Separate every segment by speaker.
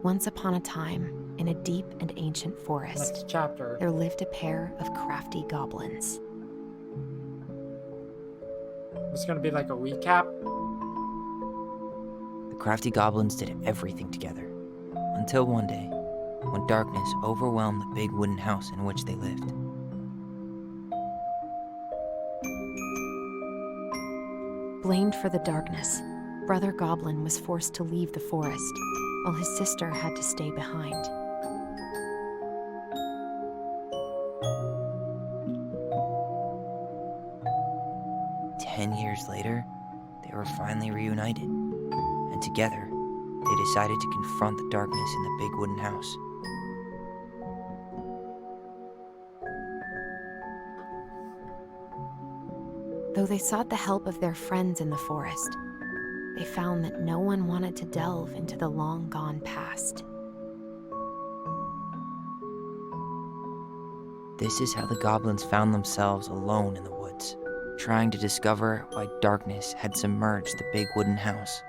Speaker 1: Once upon a time, in a deep and ancient forest,
Speaker 2: Next chapter.
Speaker 1: there lived a pair of crafty goblins.
Speaker 2: It's gonna be like a recap.
Speaker 3: The crafty goblins did everything together, until one day, when darkness overwhelmed the big wooden house in which they lived.
Speaker 1: Blamed for the darkness, Brother Goblin was forced to leave the forest, while his sister had to stay behind.
Speaker 3: Years later, they were finally reunited, and together, they decided to confront the darkness in the big wooden house.
Speaker 1: Though they sought the help of their friends in the forest, they found that no one wanted to delve into the long-gone past.
Speaker 3: This is how the goblins found themselves alone in the woods, trying to discover why darkness had submerged the big wooden house.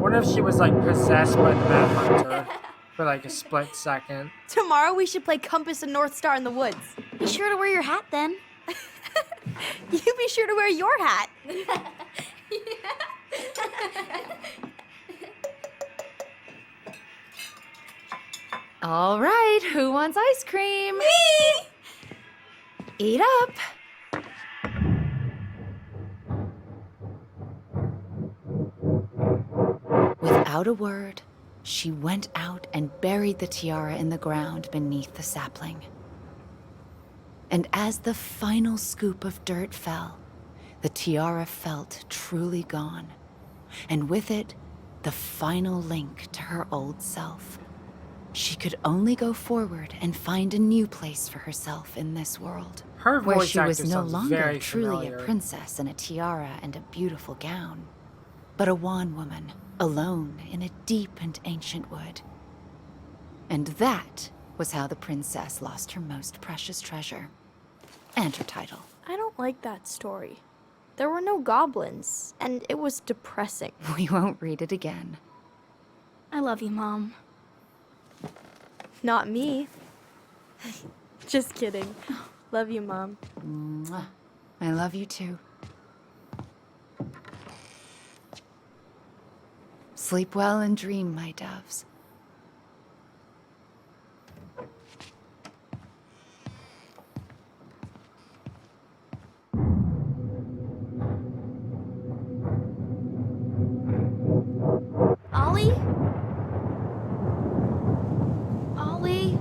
Speaker 2: What if she was like possessed by the Mad Hunter for like a split second?
Speaker 4: Tomorrow we should play Compass and North Star in the woods.
Speaker 5: Be sure to wear your hat then.
Speaker 4: You be sure to wear your hat.
Speaker 6: All right, who wants ice cream?
Speaker 4: Me!
Speaker 6: Eat up. Without a word, she went out and buried the tiara in the ground beneath the sapling. And as the final scoop of dirt fell, the tiara felt truly gone, and with it, the final link to her old self. She could only go forward and find a new place for herself in this world,
Speaker 2: Her
Speaker 6: where
Speaker 2: voice
Speaker 6: she
Speaker 2: actor
Speaker 6: was no
Speaker 2: sounds
Speaker 6: longer
Speaker 2: very
Speaker 6: truly
Speaker 2: familiar.
Speaker 6: a princess in a tiara and a beautiful gown, but a wan woman, alone in a deep and ancient wood. And that was how the princess lost her most precious treasure, and her title.
Speaker 4: I don't like that story. There were no goblins, and it was depressing.
Speaker 6: We won't read it again.
Speaker 5: I love you, Mom.
Speaker 4: Not me. Just kidding. Love you, Mom.
Speaker 6: Mwah. I love you too. Sleep well and dream, my doves.
Speaker 5: Ollie? Ollie?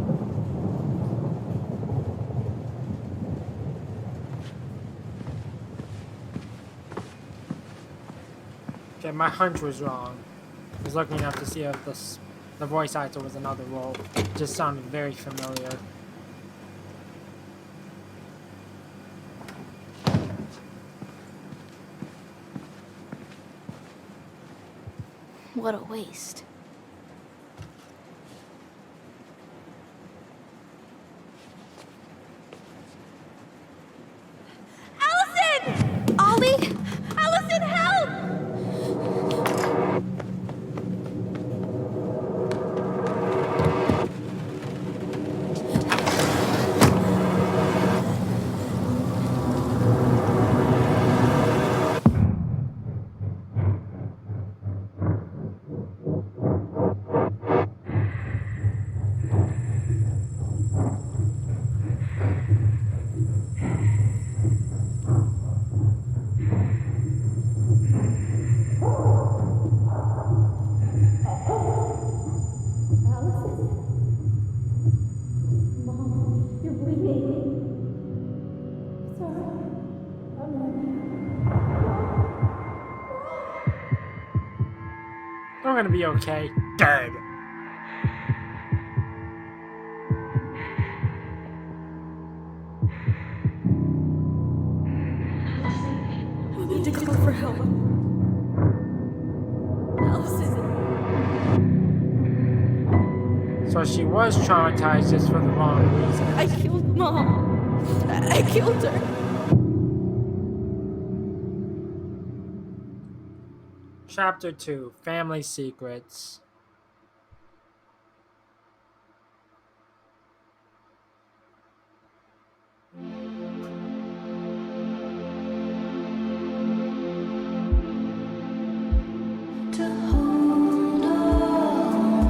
Speaker 2: Okay, my hunch was wrong. I was looking up to see if the voice actor was another role. It just sounded very familiar.
Speaker 5: What a waste.
Speaker 4: Allison! Ollie! Allison, help!
Speaker 2: They're gonna be okay. Dead.
Speaker 4: need to call for help. Allison.
Speaker 2: So she was traumatized just for the wrong reason.
Speaker 4: I killed Mom. I killed her.
Speaker 2: Chapter 2, Family Secrets.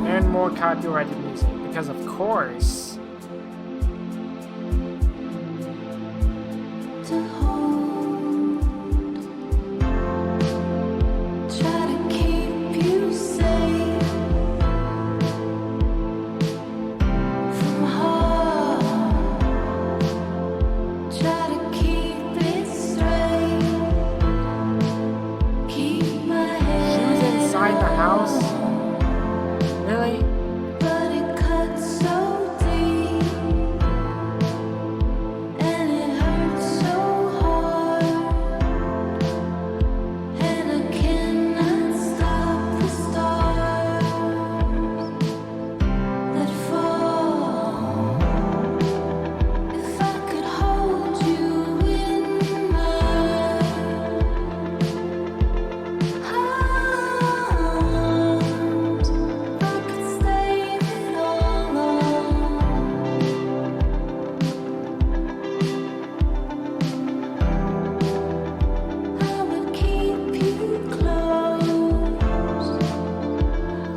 Speaker 2: And more copyrighted music, because of course. She was inside the house? Really?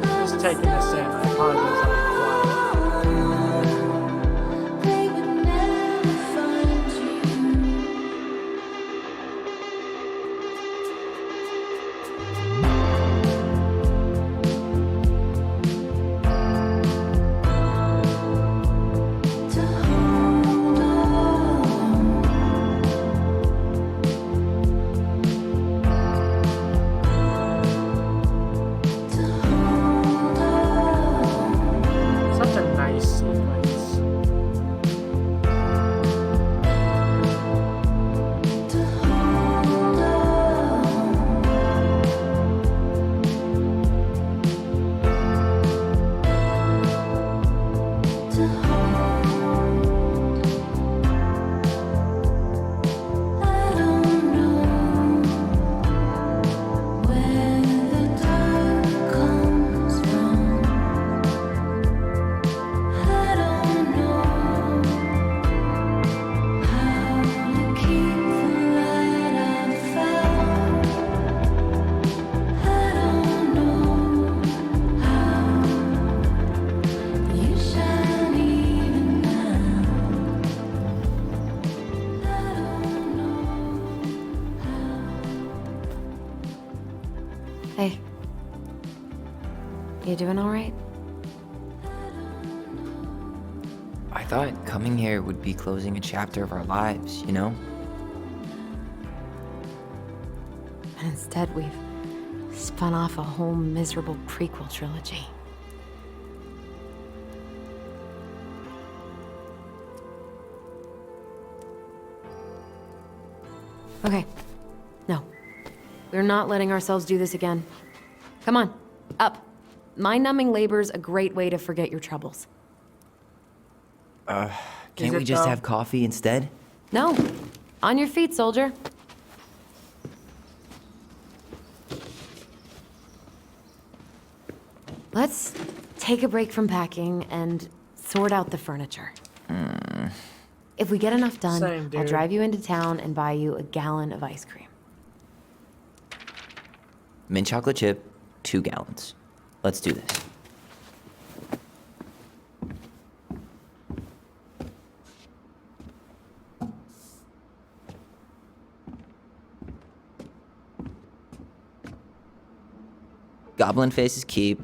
Speaker 2: Just taking this in. I apologize. Such a nice sequence.
Speaker 1: Hey. You doing all right?
Speaker 3: I thought coming here would be closing a chapter of our lives, you know?
Speaker 1: And instead, we've spun off a whole miserable prequel trilogy. Okay. No. We're not letting ourselves do this again. Come on, up. Mind-numbing labor's a great way to forget your troubles.
Speaker 3: Can't
Speaker 2: it
Speaker 3: we just
Speaker 2: though?
Speaker 3: have coffee instead?
Speaker 1: No. On your feet, soldier. Let's take a break from packing and sort out the furniture. If we get enough done,
Speaker 2: Same,
Speaker 1: I'll
Speaker 2: dude.
Speaker 1: drive you into town and buy you a gallon of ice cream.
Speaker 3: Mint chocolate chip, 2 gallons. Let's do this. Goblin face is keep,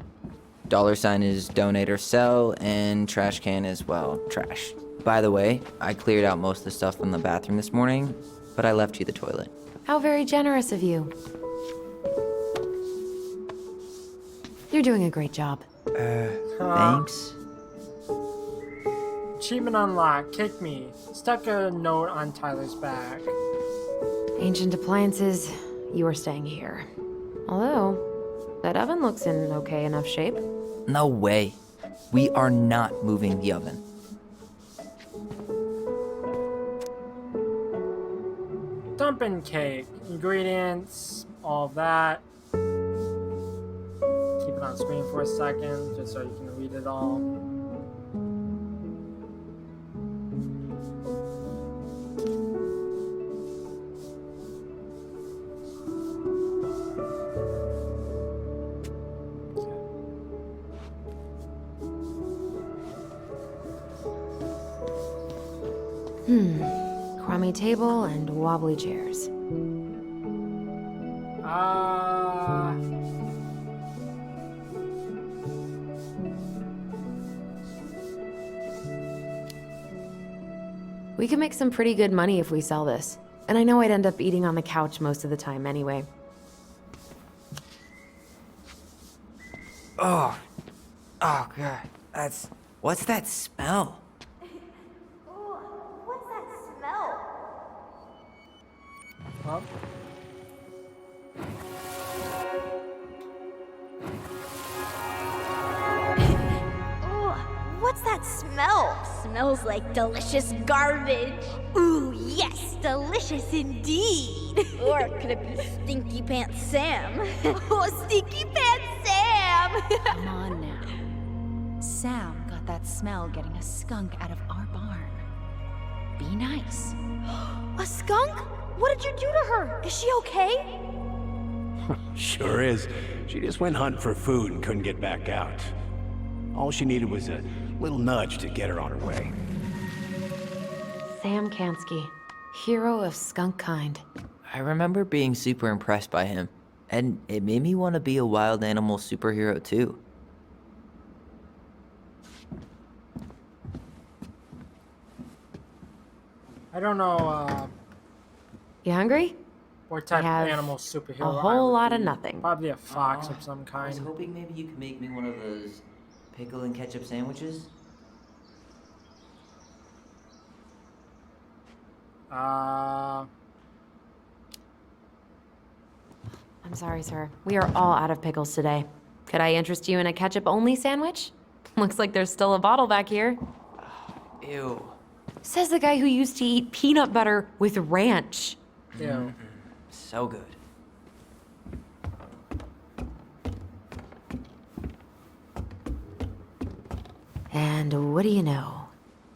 Speaker 3: $sign is donate or sell, and trash can is, well, trash. By the way, I cleared out most of the stuff from the bathroom this morning, but I left you the toilet.
Speaker 1: How very generous of you. You're doing a great job.
Speaker 3: Thanks.
Speaker 2: Achievement unlocked. Kick me. Stuck a note on Tyler's back.
Speaker 1: Ancient appliances, you are staying here. Although, that oven looks in okay enough shape.
Speaker 3: No way. We are not moving the oven.
Speaker 2: Dumping cake. Ingredients, all that. Keep it on screen for a second, just so you can read it all.
Speaker 1: Crummy table and wobbly chairs. We could make some pretty good money if we sell this. And I know I'd end up eating on the couch most of the time anyway.
Speaker 3: Oh God. What's that smell?
Speaker 4: What's that smell?
Speaker 2: Well,
Speaker 4: What's that smell?
Speaker 5: Smells like delicious garbage.
Speaker 4: Ooh, yes, delicious indeed.
Speaker 5: Or could it be Stinky Pants Sam?
Speaker 4: Oh, Stinky Pants Sam!
Speaker 6: Come on now. Sam got that smell getting a skunk out of our barn. Be nice.
Speaker 4: A skunk? What did you do to her? Is she okay?
Speaker 7: Sure is. She just went hunting for food and couldn't get back out. All she needed was a little nudge to get her on her way.
Speaker 1: Sam Kansky, hero of skunk kind.
Speaker 3: I remember being super impressed by him, and it made me want to be a wild animal superhero too.
Speaker 2: I don't know
Speaker 1: You hungry?
Speaker 2: what type
Speaker 1: have
Speaker 2: of animal superhero
Speaker 1: a
Speaker 2: I
Speaker 1: whole
Speaker 2: would
Speaker 1: lot of
Speaker 2: be.
Speaker 1: nothing.
Speaker 2: Probably a fox of some
Speaker 3: I was
Speaker 2: kind.
Speaker 3: hoping maybe you could make me one of those pickle and ketchup sandwiches.
Speaker 2: Uh,
Speaker 1: I'm sorry, sir. We are all out of pickles today. Could I interest you in a ketchup-only sandwich? Looks like there's still a bottle back here.
Speaker 3: Ew.
Speaker 1: Says the guy who used to eat peanut butter with ranch.
Speaker 2: ew.
Speaker 3: So good.
Speaker 1: And what do you know?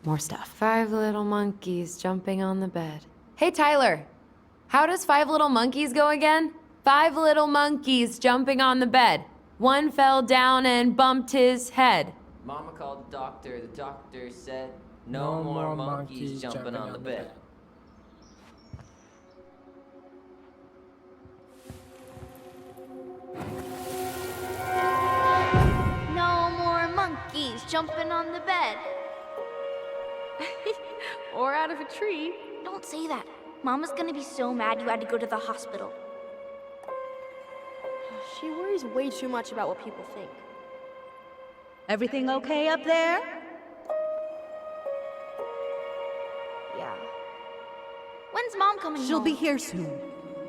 Speaker 1: More stuff. 5 little monkeys jumping on the bed. Hey, Tyler. How does 5 little monkeys go again? 5 little monkeys jumping on the bed. One fell down and bumped his head.
Speaker 3: Mama called the doctor. The doctor said,
Speaker 2: No
Speaker 3: no, more
Speaker 2: more
Speaker 3: monkeys jumping on the bed.
Speaker 5: No more monkeys jumping on the bed.
Speaker 4: Or out of a tree.
Speaker 5: Don't say that. Mama's gonna be so mad you had to go to the hospital.
Speaker 4: She worries way too much about what people think.
Speaker 8: Everything okay up there?
Speaker 4: Yeah.
Speaker 5: When's Mom coming
Speaker 8: She'll
Speaker 5: home?
Speaker 8: be here soon.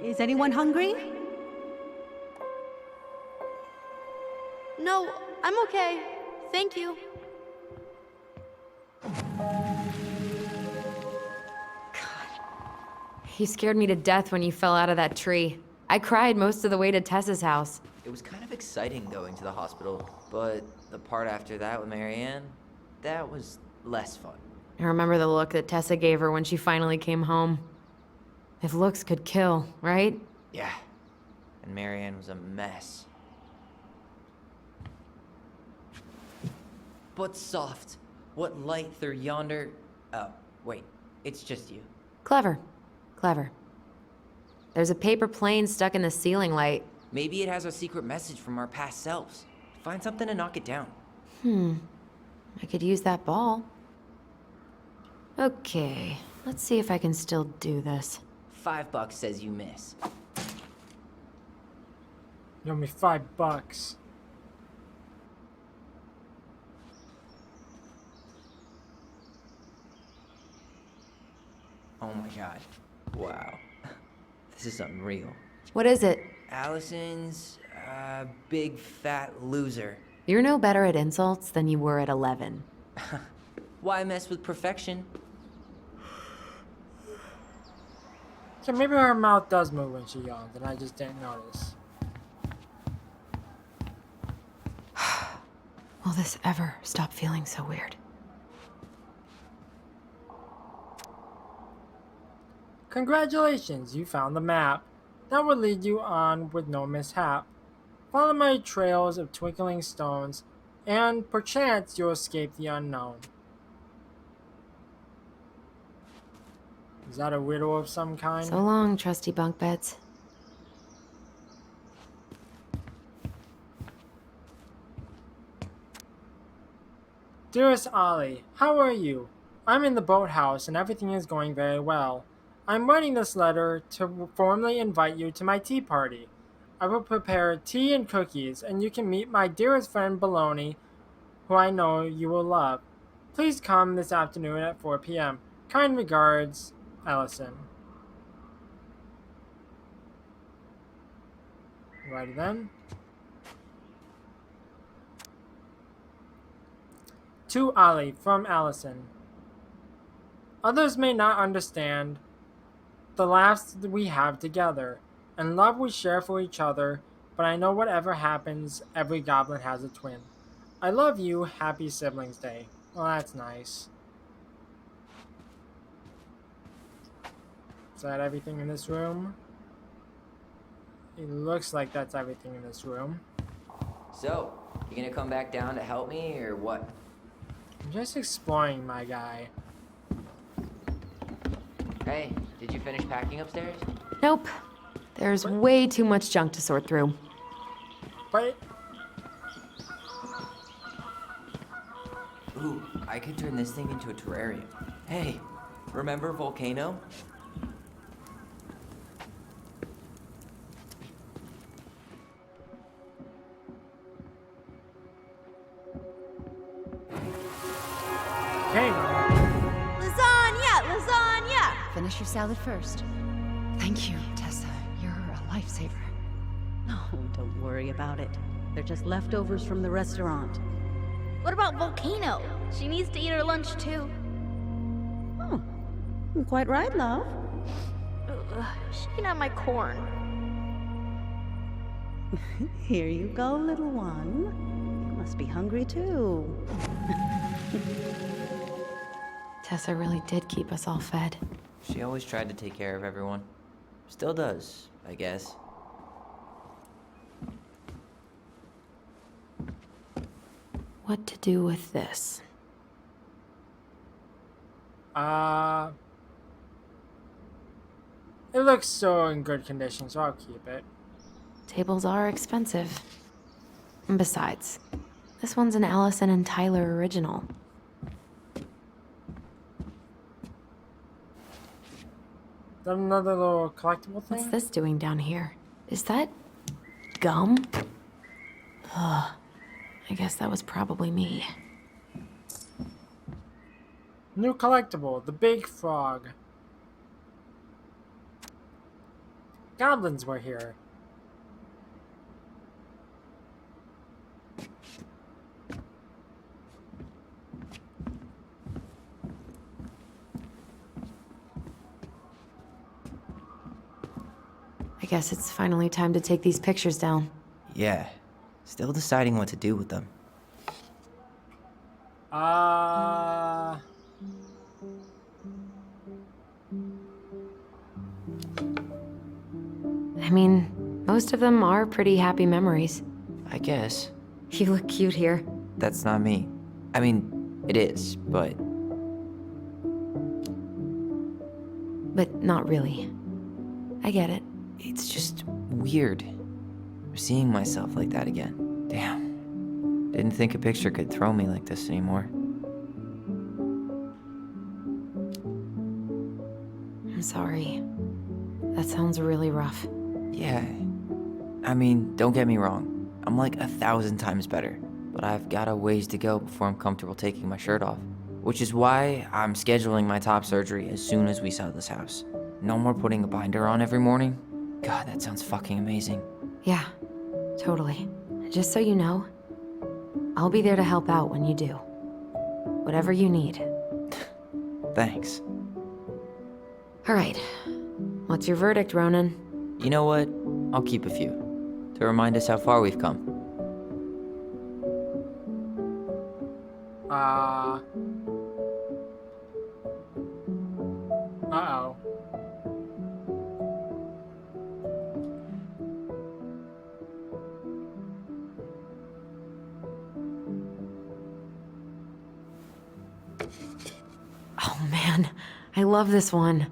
Speaker 8: Is anyone hungry?
Speaker 4: No, I'm okay. Thank you.
Speaker 1: You scared me to death when you fell out of that tree. I cried most of the way to Tessa's house.
Speaker 3: It was kind of exciting going to the hospital, but the part after that with Marianne, that was less fun.
Speaker 1: I remember the look that Tessa gave her when she finally came home. If looks could kill, right?
Speaker 3: Yeah. And Marianne was a mess. But soft. What light through yonder... Oh, wait. It's just you.
Speaker 1: Clever. Clever. There's a paper plane stuck in the ceiling light.
Speaker 3: Maybe it has a secret message from our past selves. Find something to knock it down.
Speaker 1: I could use that ball. Okay, let's see if I can still do this.
Speaker 3: $5 says you miss.
Speaker 2: You owe me $5.
Speaker 3: Oh my god. Wow. This is unreal.
Speaker 1: What is it?
Speaker 3: Allison's big fat loser.
Speaker 1: You're no better at insults than you were at 11.
Speaker 3: Why mess with perfection?
Speaker 2: So maybe her mouth does move when she yawns, and I just didn't notice.
Speaker 1: Will this ever stop feeling so weird?
Speaker 2: Congratulations, you found the map. That will lead you on with no mishap. Follow my trails of twinkling stones, and perchance you'll escape the unknown. Is that a widow of some kind?
Speaker 1: So long, trusty bunk beds.
Speaker 2: Dearest Ollie, how are you? I'm in the boathouse and everything is going very well. I'm writing this letter to formally invite you to my tea party. I will prepare tea and cookies, and you can meet my dearest friend Baloney, who I know you will love. Please come this afternoon at 4 p.m. Kind regards, Ellison. Righty then. To Ollie from Allison. Others may not understand the laughs that we have together and love we share for each other, but I know whatever happens, every goblin has a twin. I love you. Happy Siblings Day. Well, that's nice. Is that everything in this room? It looks like that's everything in this room.
Speaker 3: So, you gonna come back down to help me, or what?
Speaker 2: I'm just exploring, my guy.
Speaker 3: Hey, did you finish packing upstairs?
Speaker 1: Nope. There's way too much junk to sort through.
Speaker 2: But
Speaker 3: Ooh, I could turn this thing into a terrarium. Hey, remember Volcano?
Speaker 2: okay,
Speaker 5: Lasagna! Lasagna!
Speaker 6: Finish your salad first. Thank you, Tessa. You're a lifesaver.
Speaker 8: Oh, don't worry about it. They're just leftovers from the restaurant.
Speaker 5: What about Volcano? She needs to eat her lunch too.
Speaker 8: Oh, quite right, love.
Speaker 4: Ugh, she can have my corn.
Speaker 8: Here you go, little one. You must be hungry too.
Speaker 1: Tessa really did keep us all fed.
Speaker 3: She always tried to take care of everyone. Still does, I guess.
Speaker 1: What to do with this?
Speaker 2: it looks so in good condition, so I'll keep it.
Speaker 1: Tables are expensive. And besides, this one's an Allison and Tyler original.
Speaker 2: Is that another little collectible thing?
Speaker 1: What's this doing down here? Is that gum? Ugh. I guess that was probably me.
Speaker 2: New collectible, the big frog. Goblins were here.
Speaker 1: I guess it's finally time to take these pictures down.
Speaker 3: Yeah, still deciding what to do with them.
Speaker 1: I mean, most of them are pretty happy memories.
Speaker 3: I guess.
Speaker 1: You look cute here.
Speaker 3: That's not me. I mean, it is, but
Speaker 1: not really. I get it.
Speaker 3: it's just weird. Seeing myself like that again. Damn. Didn't think a picture could throw me like this anymore.
Speaker 1: I'm sorry. That sounds really rough.
Speaker 3: Yeah. I mean, don't get me wrong. I'm like 1,000 times better. But I've got a ways to go before I'm comfortable taking my shirt off. Which is why I'm scheduling my top surgery as soon as we sell this house. No more putting a binder on every morning. God, that sounds fucking amazing.
Speaker 1: Yeah, totally. Just so you know, I'll be there to help out when you do. Whatever you need.
Speaker 3: Thanks.
Speaker 1: All right. What's your verdict, Ronan?
Speaker 3: You know what? I'll keep a few. To remind us how far we've come.
Speaker 2: Uh-oh.
Speaker 1: Oh man, I love this one.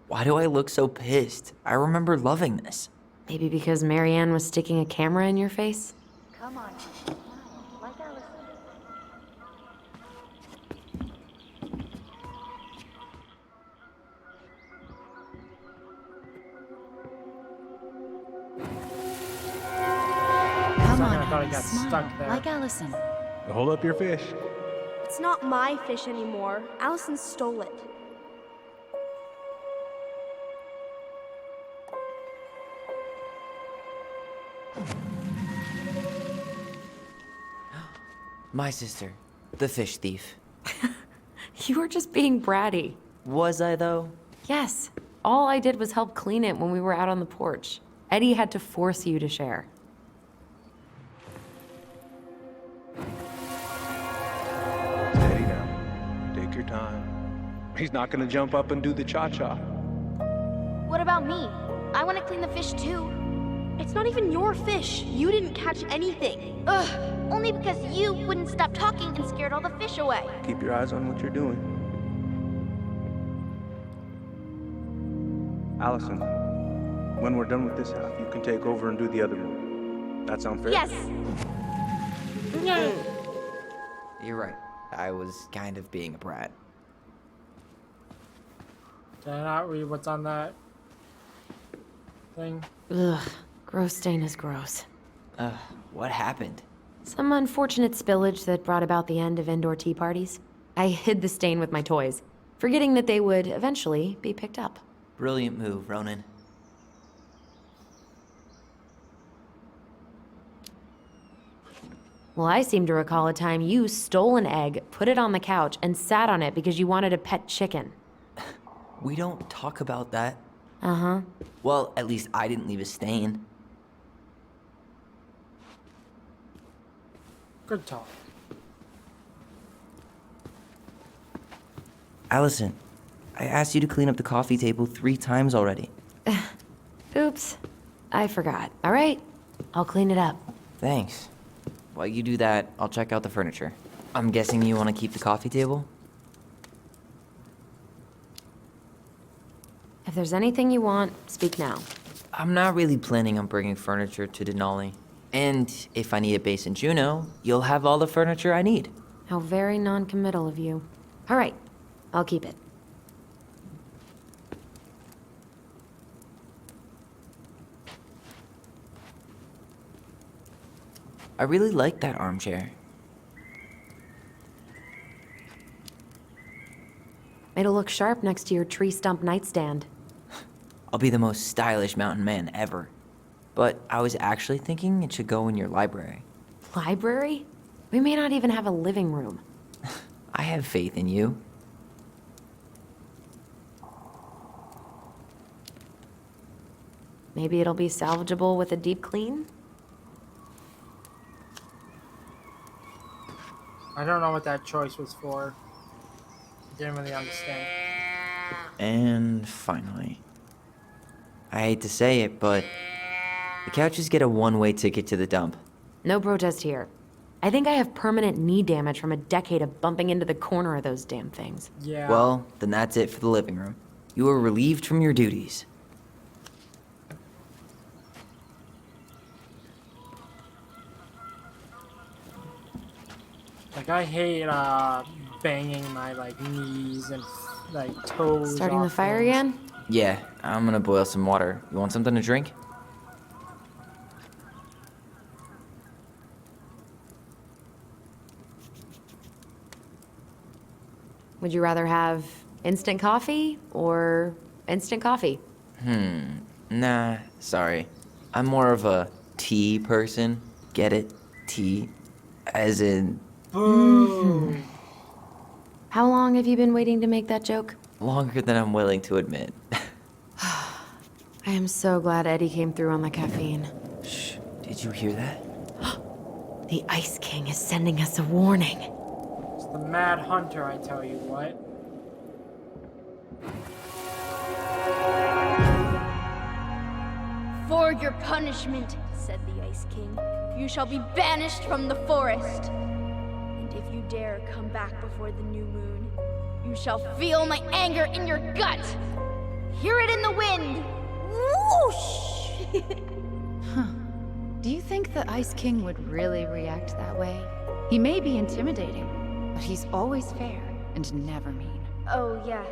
Speaker 3: Why do I look so pissed? I remember loving this.
Speaker 1: Maybe because Marianne was sticking a camera in your face?
Speaker 5: Come on, like Allison.
Speaker 6: Come
Speaker 2: second
Speaker 6: on,
Speaker 2: I thought I
Speaker 6: honey,
Speaker 2: got
Speaker 6: smile,
Speaker 2: stuck there.
Speaker 6: like Allison.
Speaker 7: Hold up your fish.
Speaker 4: It's not my fish anymore. Allison stole it.
Speaker 3: My sister, the fish thief.
Speaker 1: You were just being bratty.
Speaker 3: Was I, though?
Speaker 1: Yes. All I did was help clean it when we were out on the porch. Eddie had to force you to share.
Speaker 9: Steady now. Take your time. He's not gonna jump up and do the cha-cha.
Speaker 5: What about me? I want to clean the fish too.
Speaker 4: It's not even your fish. You didn't catch anything.
Speaker 5: Ugh, only because you wouldn't stop talking and scared all the fish away.
Speaker 9: Keep your eyes on what you're doing. Allison, when we're done with this half, you can take over and do the other one. That sound fair?
Speaker 5: Yes.
Speaker 3: You're right. I was kind of being a brat.
Speaker 2: Can I not read what's on that thing?
Speaker 1: Ugh, gross stain is gross.
Speaker 3: What happened?
Speaker 1: Some unfortunate spillage that brought about the end of indoor tea parties. I hid the stain with my toys, forgetting that they would eventually be picked up.
Speaker 3: Brilliant move, Ronan.
Speaker 1: Well, I seem to recall a time you stole an egg, put it on the couch, and sat on it because you wanted a pet chicken.
Speaker 3: We don't talk about that.
Speaker 1: Uh-huh.
Speaker 3: Well, at least I didn't leave a stain.
Speaker 2: Good talk.
Speaker 3: Allison, I asked you to clean up the coffee table 3 times already.
Speaker 1: Oops. I forgot. All right. I'll clean it up.
Speaker 3: Thanks. While you do that, I'll check out the furniture. I'm guessing you want to keep the coffee table?
Speaker 1: If there's anything you want, speak now.
Speaker 3: I'm not really planning on bringing furniture to Denali. And if I need a base in Juneau, you'll have all the furniture I need.
Speaker 1: How very non-committal of you. All right. I'll keep it.
Speaker 3: I really like that armchair.
Speaker 1: It'll look sharp next to your tree stump nightstand.
Speaker 3: I'll be the most stylish mountain man ever. But I was actually thinking it should go in your library.
Speaker 1: Library? We may not even have a living room.
Speaker 3: I have faith in you.
Speaker 1: Maybe it'll be salvageable with a deep clean?
Speaker 2: I don't know what that choice was for. Didn't really understand.
Speaker 3: And finally, I hate to say it, but the couches get a one-way ticket to the dump.
Speaker 1: No protest here. I think I have permanent knee damage from a decade of bumping into the corner of those damn things.
Speaker 2: Yeah.
Speaker 3: Well, then that's it for the living room. You are relieved from your duties.
Speaker 2: Like, I hate banging my knees and toes.
Speaker 1: Starting the
Speaker 2: off
Speaker 1: fire
Speaker 2: things.
Speaker 1: again?
Speaker 3: Yeah, I'm gonna boil some water. You want something to drink?
Speaker 1: Would you rather have instant coffee or instant coffee?
Speaker 3: Nah, sorry. I'm more of a tea person. Get it? Tea. As in,
Speaker 2: Boo.
Speaker 1: How long have you been waiting to make that joke?
Speaker 3: longer than I'm willing to admit.
Speaker 1: I am so glad Eddie came through on the caffeine.
Speaker 3: Shh, did you hear that?
Speaker 1: The Ice King is sending us a warning.
Speaker 2: It's the Mad Hunter, I tell you what.
Speaker 5: For your punishment, said the Ice King, you shall be banished from the forest. And if you dare come back before the new moon, you shall feel my anger in your gut. Hear it in the wind. Whoosh!
Speaker 6: Do you think the Ice King would really react that way? He may be intimidating, but he's always fair and never mean.
Speaker 4: Oh, yeah,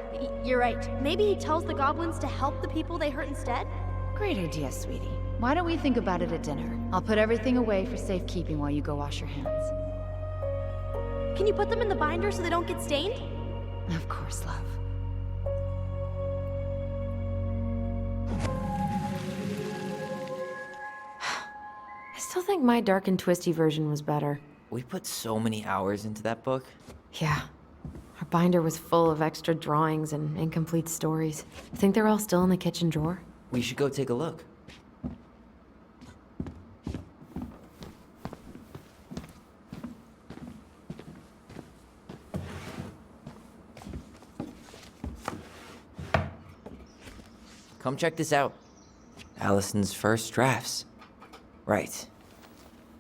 Speaker 4: you're right. Maybe he tells the goblins to help the people they hurt instead?
Speaker 6: Great idea, sweetie. Why don't we think about it at dinner? I'll put everything away for safekeeping while you go wash your hands.
Speaker 4: Can you put them in the binder so they don't get stained?
Speaker 6: Of course, love.
Speaker 1: I still think my dark and twisty version was better.
Speaker 3: We put so many hours into that book.
Speaker 1: Yeah. Our binder was full of extra drawings and incomplete stories. Think they're all still in the kitchen drawer?
Speaker 3: We should go take a look. Come check this out. Allison's first drafts. Right.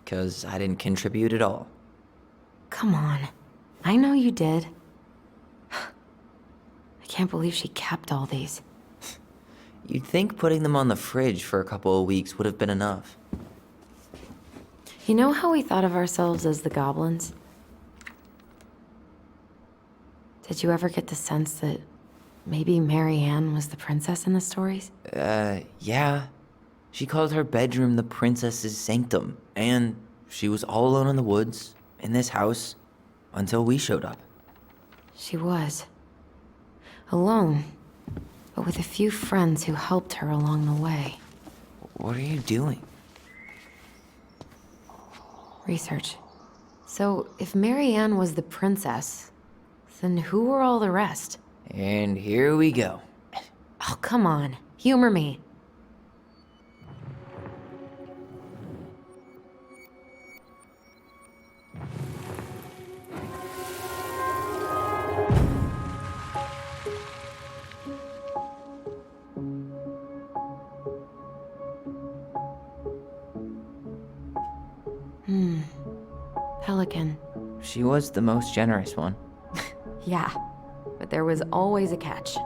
Speaker 3: 'Cause I didn't contribute at all.
Speaker 1: Come on. I know you did. I can't believe she kept all these.
Speaker 3: You'd think putting them on the fridge for a couple of weeks would have been enough.
Speaker 1: You know how we thought of ourselves as the goblins? Did you ever get the sense that maybe Mary Ann was the princess in the stories?
Speaker 3: Yeah. She called her bedroom the princess's sanctum, and she was all alone in the woods, in this house, until we showed up.
Speaker 1: She was. Alone, but with a few friends who helped her along the way.
Speaker 3: What are you doing?
Speaker 1: Research. So, if Mary Ann was the princess, then who were all the rest?
Speaker 3: And here we go.
Speaker 1: Oh, come on. Humor me. Pelican.
Speaker 3: She was the most generous one.
Speaker 1: Yeah, but there was always a catch.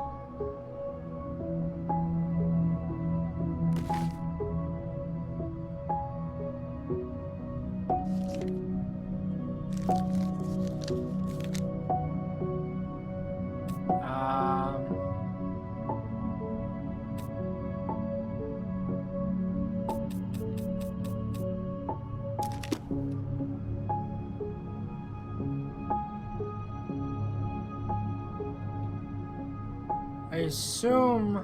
Speaker 2: I assume...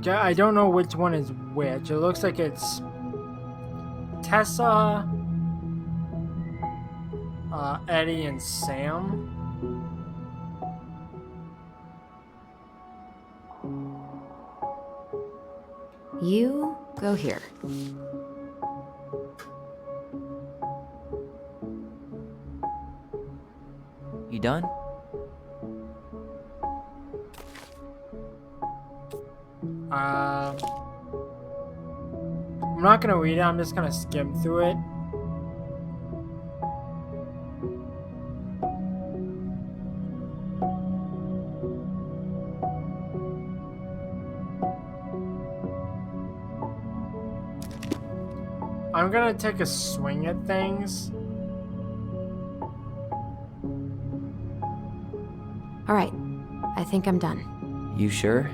Speaker 2: I don't know which one is which. It looks like it's Tessa, Eddie, and Sam.
Speaker 1: You go here.
Speaker 3: You done?
Speaker 2: I'm not gonna read it, I'm just gonna skim through it. I'm gonna take a swing at things.
Speaker 1: All right, I think I'm done.
Speaker 3: You sure?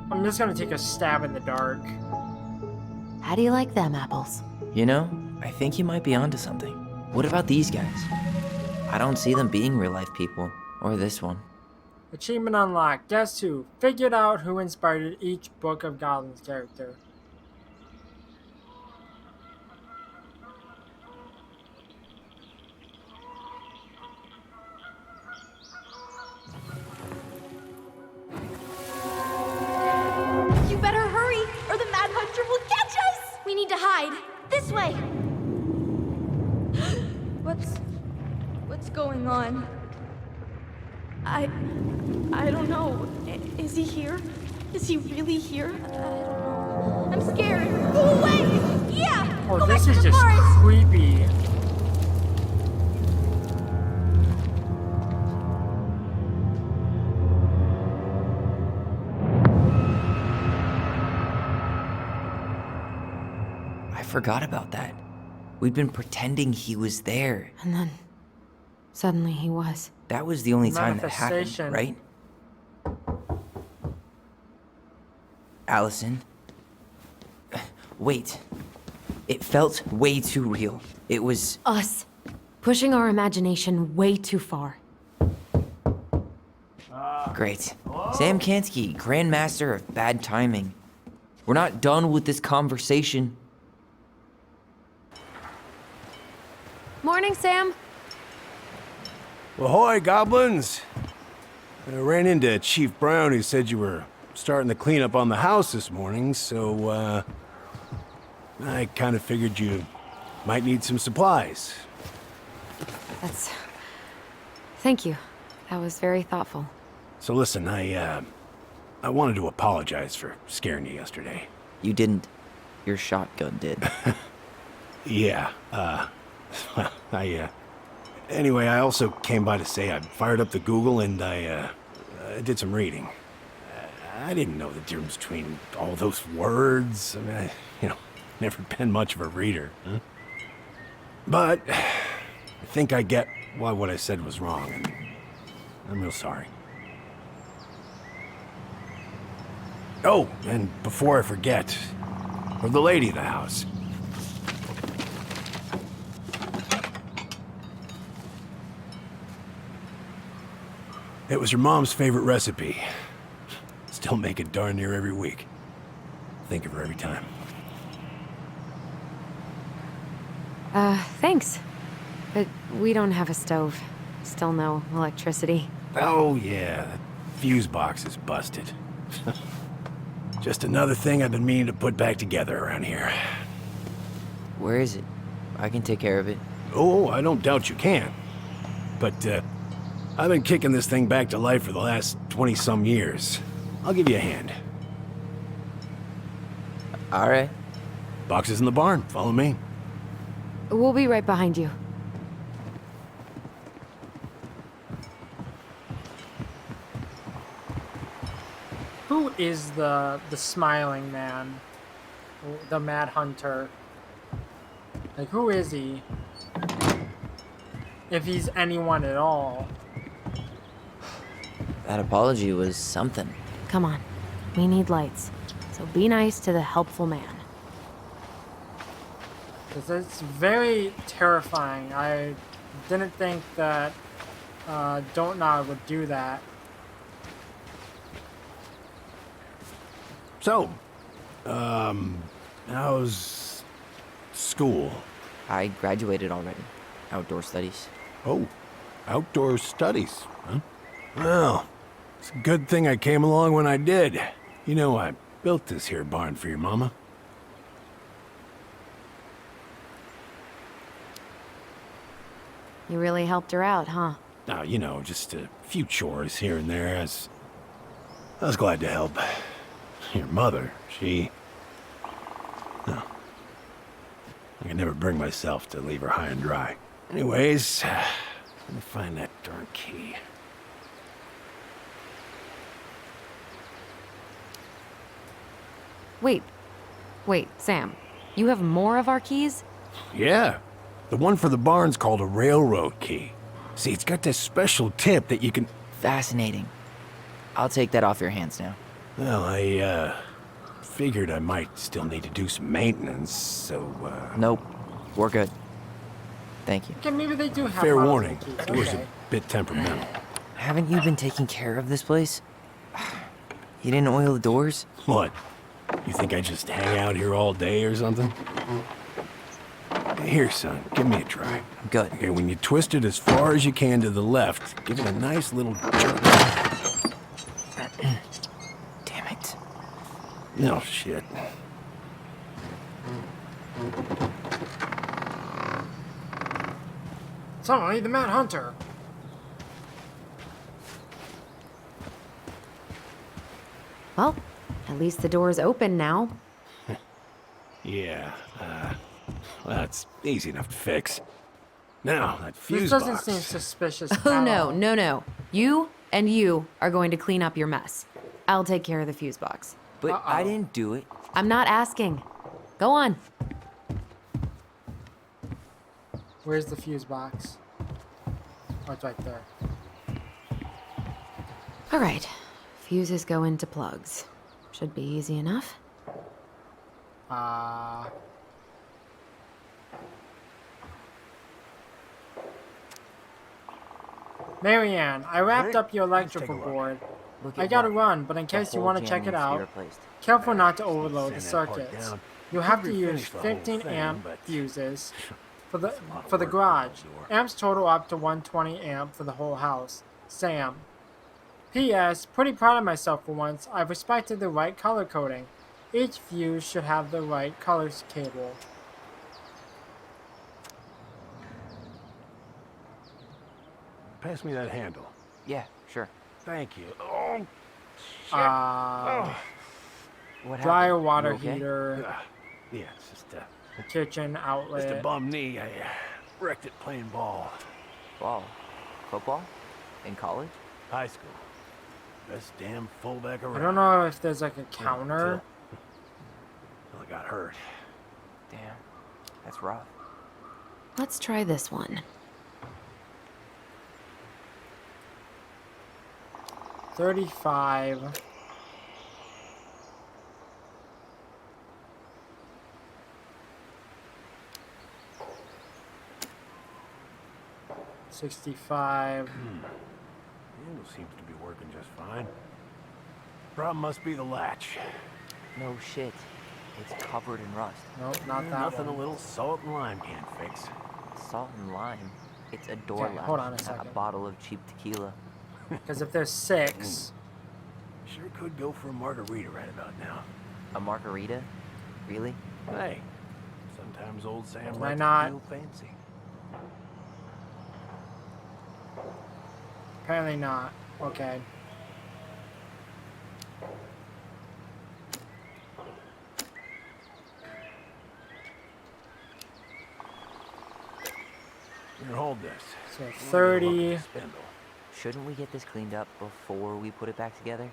Speaker 2: I'm just gonna take a stab in the dark.
Speaker 1: How do you like them apples?
Speaker 3: You know, I think you might be onto something. What about these guys? I don't see them being real-life people. Or this one.
Speaker 2: Achievement unlocked. Guess who? Figured out who inspired each Book of Goblins character.
Speaker 5: You better hurry, or the Mad Hunter will catch us! We need to hide. This way! What's going on? I don't know. Is he here? Is he really here? I don't know. I'm scared. Go away! Yeah!
Speaker 2: Oh,
Speaker 5: Go back
Speaker 2: this
Speaker 5: to
Speaker 2: is
Speaker 5: the
Speaker 2: just
Speaker 5: forest!
Speaker 2: creepy.
Speaker 3: I forgot about that. We'd been pretending he was there.
Speaker 1: And then, suddenly he was.
Speaker 3: That was the only time that happened,
Speaker 2: Manifestation.
Speaker 3: right? Allison? Wait. It felt way too real. It was...
Speaker 1: Us. Pushing our imagination way too far.
Speaker 3: Great. Sam Kansky, Grandmaster of Bad Timing. We're not done with this conversation.
Speaker 1: Morning, Sam.
Speaker 7: Ahoy, goblins! I ran into Chief Brown, who said you were starting the cleanup on the house this morning, so, I kind of figured you might need some supplies.
Speaker 1: That's... Thank you. That was very thoughtful.
Speaker 7: So listen, I wanted to apologize for scaring you yesterday.
Speaker 3: You didn't. Your shotgun did.
Speaker 7: Yeah, anyway, I also came by to say I fired up the Google and I did some reading. I didn't know the difference between all those words. I mean, never been much of a reader. Huh? But I think I get why what I said was wrong, and I'm real sorry. Oh, and before I forget, for the lady of the house. It was her mom's favorite recipe. Still make it darn near every week. Think of her every time.
Speaker 1: Thanks. But we don't have a stove. Still no electricity.
Speaker 7: Oh yeah, that fuse box is busted. Just another thing I've been meaning to put back together around here.
Speaker 3: Where is it? I can take care of it.
Speaker 7: Oh, I don't doubt you can. But, I've been kicking this thing back to life for the last 20-some years. I'll give you a hand.
Speaker 3: All right.
Speaker 7: Box is in the barn. Follow me.
Speaker 1: We'll be right behind you.
Speaker 2: Who is the smiling man? The Mad Hunter? Like, who is he? If he's anyone at all.
Speaker 3: That apology was something.
Speaker 1: Come on. We need lights. So be nice to the helpful man.
Speaker 2: 'Cause it's very terrifying. I didn't think that Don't Nod would do that.
Speaker 7: So, how's school?
Speaker 3: I graduated already. Outdoor studies.
Speaker 7: Oh, outdoor studies, huh? Well, it's a good thing I came along when I did. You know, I built this here barn for your mama.
Speaker 1: You really helped her out, huh?
Speaker 7: Now, you know, just a few chores here and there. I was glad to help. Your mother, she... No. I could never bring myself to leave her high and dry. Anyways, let me find that darn key.
Speaker 1: Wait, Sam. You have more of our keys?
Speaker 7: Yeah, the one for the barn's called a railroad key. See, it's got this special tip that you can...
Speaker 3: Fascinating. I'll take that off your hands now.
Speaker 7: Well, I, figured I might still need to do some maintenance, so,
Speaker 3: Nope. We're good. Thank you.
Speaker 2: Okay, maybe they do have
Speaker 7: Fair
Speaker 2: models
Speaker 7: warning,
Speaker 2: and keys.
Speaker 7: Door's
Speaker 2: Okay.
Speaker 7: a bit temperamental.
Speaker 3: Haven't you been taking care of this place? You didn't oil the doors?
Speaker 7: What? You think I just hang out here all day or something? Here, son, give me a try.
Speaker 3: Good.
Speaker 7: Okay, when you twist it as far as you can to the left, give it a nice little jerk.
Speaker 3: Damn it.
Speaker 7: No shit.
Speaker 2: Suddenly, the Mad Hunter.
Speaker 1: Well, at least the door's open now.
Speaker 7: Yeah, that's easy enough to fix. Now, that fuse
Speaker 2: This doesn't
Speaker 7: box.
Speaker 2: seem suspicious.
Speaker 1: Oh,
Speaker 2: at
Speaker 1: no,
Speaker 2: all.
Speaker 1: no, no. You and you are going to clean up your mess. I'll take care of the fuse box.
Speaker 3: But I didn't do it.
Speaker 1: I'm not asking. Go on.
Speaker 2: Where's the fuse box? Oh, it's right there.
Speaker 1: All right. Fuses go into plugs. Should be easy enough.
Speaker 2: Marianne, I wrapped
Speaker 7: Alright,
Speaker 2: up your
Speaker 7: let's take a
Speaker 2: electrical
Speaker 7: look.
Speaker 2: board.
Speaker 3: Look
Speaker 2: I
Speaker 3: at
Speaker 2: gotta
Speaker 3: what?
Speaker 2: run, but in
Speaker 3: The
Speaker 2: case you
Speaker 3: whole
Speaker 2: want to
Speaker 3: jam
Speaker 2: check it
Speaker 3: needs to be
Speaker 2: out,
Speaker 3: replaced.
Speaker 2: careful not to overload the
Speaker 7: Sand that part
Speaker 2: circuits.
Speaker 7: down.
Speaker 2: You'll have to
Speaker 7: Could
Speaker 2: use
Speaker 7: refinish the whole
Speaker 2: 15
Speaker 7: thing,
Speaker 2: amp
Speaker 7: but
Speaker 2: fuses for
Speaker 7: it's a lot of
Speaker 2: the
Speaker 7: work
Speaker 2: garage.
Speaker 7: for the door.
Speaker 2: Amps total up to 120 amp for the whole house. Sam. P.S. Pretty proud of myself for once. I've respected the right color coding. Each fuse should have the right colors cable.
Speaker 7: Pass me that handle.
Speaker 3: Yeah, sure.
Speaker 7: Thank you. Oh, shit.
Speaker 3: What
Speaker 2: Dryer
Speaker 3: happened?
Speaker 2: water
Speaker 3: You okay?
Speaker 2: heater,
Speaker 7: Yeah, it's just
Speaker 2: kitchen
Speaker 7: a
Speaker 2: outlet.
Speaker 7: bum knee. I wrecked it playing ball.
Speaker 3: Ball. Football? In college?
Speaker 7: High school. Best damn fullback around.
Speaker 2: I don't know if there's like a counter.
Speaker 7: Till I got hurt.
Speaker 3: Damn. That's rough.
Speaker 1: Let's try this one.
Speaker 2: 35. $65.
Speaker 7: Handle seems to be working just fine. Problem must be the latch.
Speaker 3: No shit. It's covered in rust.
Speaker 2: Nope, not that
Speaker 7: Nothing
Speaker 2: one.
Speaker 7: a little salt and lime can't fix.
Speaker 3: Salt and lime. It's a door
Speaker 2: Okay,
Speaker 3: latch,
Speaker 2: hold on a
Speaker 3: not
Speaker 2: second.
Speaker 3: a bottle of cheap tequila.
Speaker 2: Because if there's 6,
Speaker 7: Sure could go for a margarita right about now.
Speaker 3: A margarita? Really?
Speaker 7: Hey, sometimes old Sam
Speaker 2: Why
Speaker 7: likes
Speaker 2: not?
Speaker 7: to feel fancy.
Speaker 2: apparently not. Okay.
Speaker 7: Here, hold this.
Speaker 2: So
Speaker 7: Look at
Speaker 2: 30.
Speaker 7: the spindle.
Speaker 3: Shouldn't we get this cleaned up before we put it back together?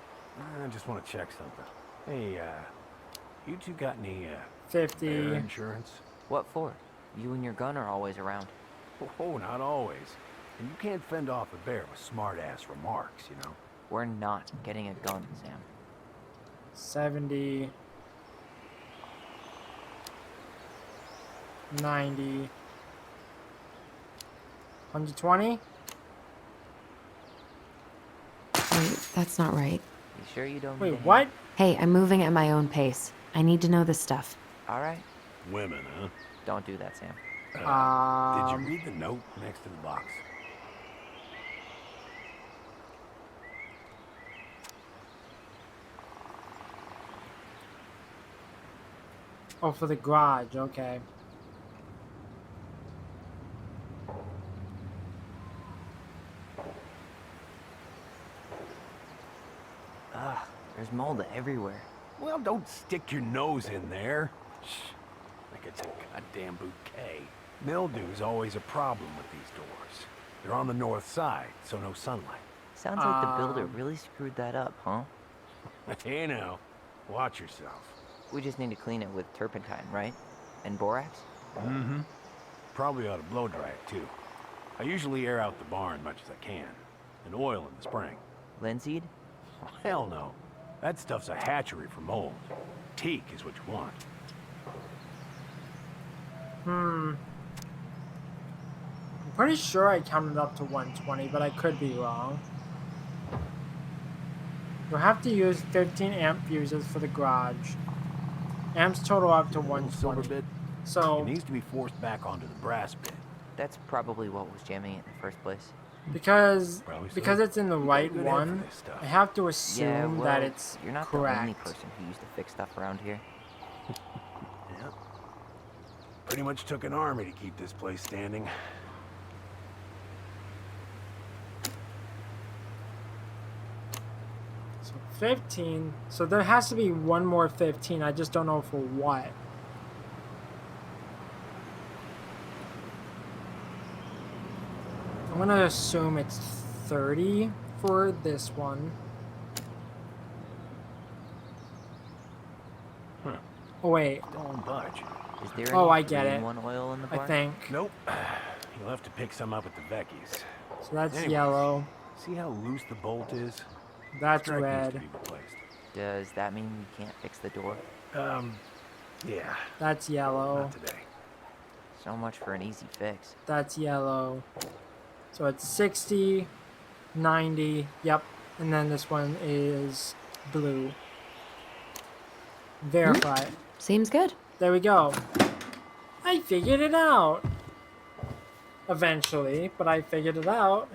Speaker 7: I just want to check something. Hey, you two got any,
Speaker 2: 50.
Speaker 7: bear insurance?
Speaker 3: What for? You and your gun are always around.
Speaker 7: Oh, not always. And you can't fend off a bear with smart-ass remarks, you know?
Speaker 3: We're not getting a gun, Sam.
Speaker 2: 70. 90. 120?
Speaker 1: Wait, that's not right.
Speaker 3: You sure you don't
Speaker 2: Wait,
Speaker 3: need a hand?
Speaker 2: what?
Speaker 1: Hey, I'm moving at my own pace. I need to know this stuff.
Speaker 3: All right.
Speaker 7: Women, huh?
Speaker 3: Don't do that, Sam.
Speaker 7: Did you read the note next to the box?
Speaker 2: Oh, for the garage, okay.
Speaker 3: Ugh, there's mold everywhere.
Speaker 7: Well, don't stick your nose in there. Shh. Like it's a goddamn bouquet. Mildew's always a problem with these doors. They're on the north side, so no sunlight.
Speaker 3: Sounds like the builder really screwed that up, huh?
Speaker 7: Hey now, watch yourself.
Speaker 3: We just need to clean it with turpentine, right? And borax?
Speaker 7: Mm-hmm. Probably ought to blow dry it too. I usually air out the barn much as I can. And oil in the spring.
Speaker 3: Linseed?
Speaker 7: Oh, hell no. That stuff's a hatchery for mold. Teak is what you want.
Speaker 2: pretty sure I counted up to 120, but I could be wrong. You'll have to use 15 amp fuses for the garage. Amps total up to
Speaker 7: Little silver
Speaker 2: 120.
Speaker 7: bit.
Speaker 2: So,
Speaker 7: It needs to be forced back onto the brass bit.
Speaker 3: That's probably what was jamming it in the first place.
Speaker 2: because
Speaker 7: Probably so.
Speaker 2: it's in the right
Speaker 7: Good head for
Speaker 2: one,
Speaker 7: this stuff.
Speaker 2: I have to assume
Speaker 3: Yeah, well,
Speaker 2: that it's
Speaker 3: you're not
Speaker 2: correct.
Speaker 3: the only person who used to fix stuff around here.
Speaker 7: Yeah. Pretty much took an army to keep this place standing.
Speaker 2: So 15. So there has to be one more 15. I just don't know for what. I'm gonna assume it's 30 for this one.
Speaker 7: Huh.
Speaker 2: Oh wait,
Speaker 7: Don't budge.
Speaker 3: Is there
Speaker 2: Oh,
Speaker 3: any
Speaker 2: I get it.
Speaker 3: 3-in-1 oil in the
Speaker 2: I
Speaker 3: bar?
Speaker 2: think.
Speaker 7: Nope. You'll have to pick some up at the Vecchi's.
Speaker 2: So that's
Speaker 7: Anyways.
Speaker 2: yellow.
Speaker 7: See how loose the bolt is?
Speaker 2: That's
Speaker 7: Strike needs to
Speaker 2: red.
Speaker 7: be replaced.
Speaker 3: Does that mean you can't fix the door?
Speaker 7: Yeah,
Speaker 2: That's yellow.
Speaker 7: not today.
Speaker 3: So much for an easy fix.
Speaker 2: That's yellow. So it's 60, 90, yep. And then this one is blue. Verify.
Speaker 1: Seems good.
Speaker 2: There we go. I figured it out. Eventually, but I figured it out.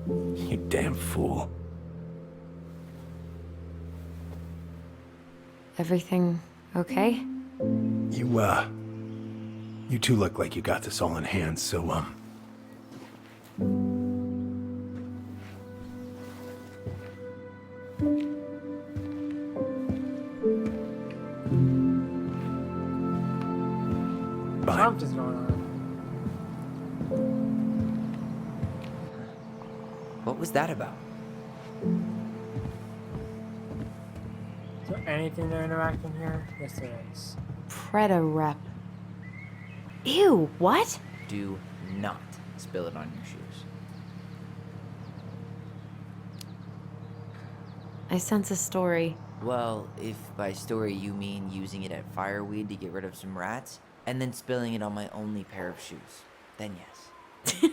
Speaker 7: You damn fool.
Speaker 1: Everything okay?
Speaker 7: You two look like you got this all in hand, so, Bye.
Speaker 2: Something's going on.
Speaker 3: What was that about?
Speaker 2: Is there anything to interact in here? Yes, there is.
Speaker 1: Preda rep. Ew, what?
Speaker 3: Do not spill it on your shoes.
Speaker 1: I sense a story.
Speaker 3: Well, if by story you mean using it at fireweed to get rid of some rats, and then spilling it on my only pair of shoes, then yes.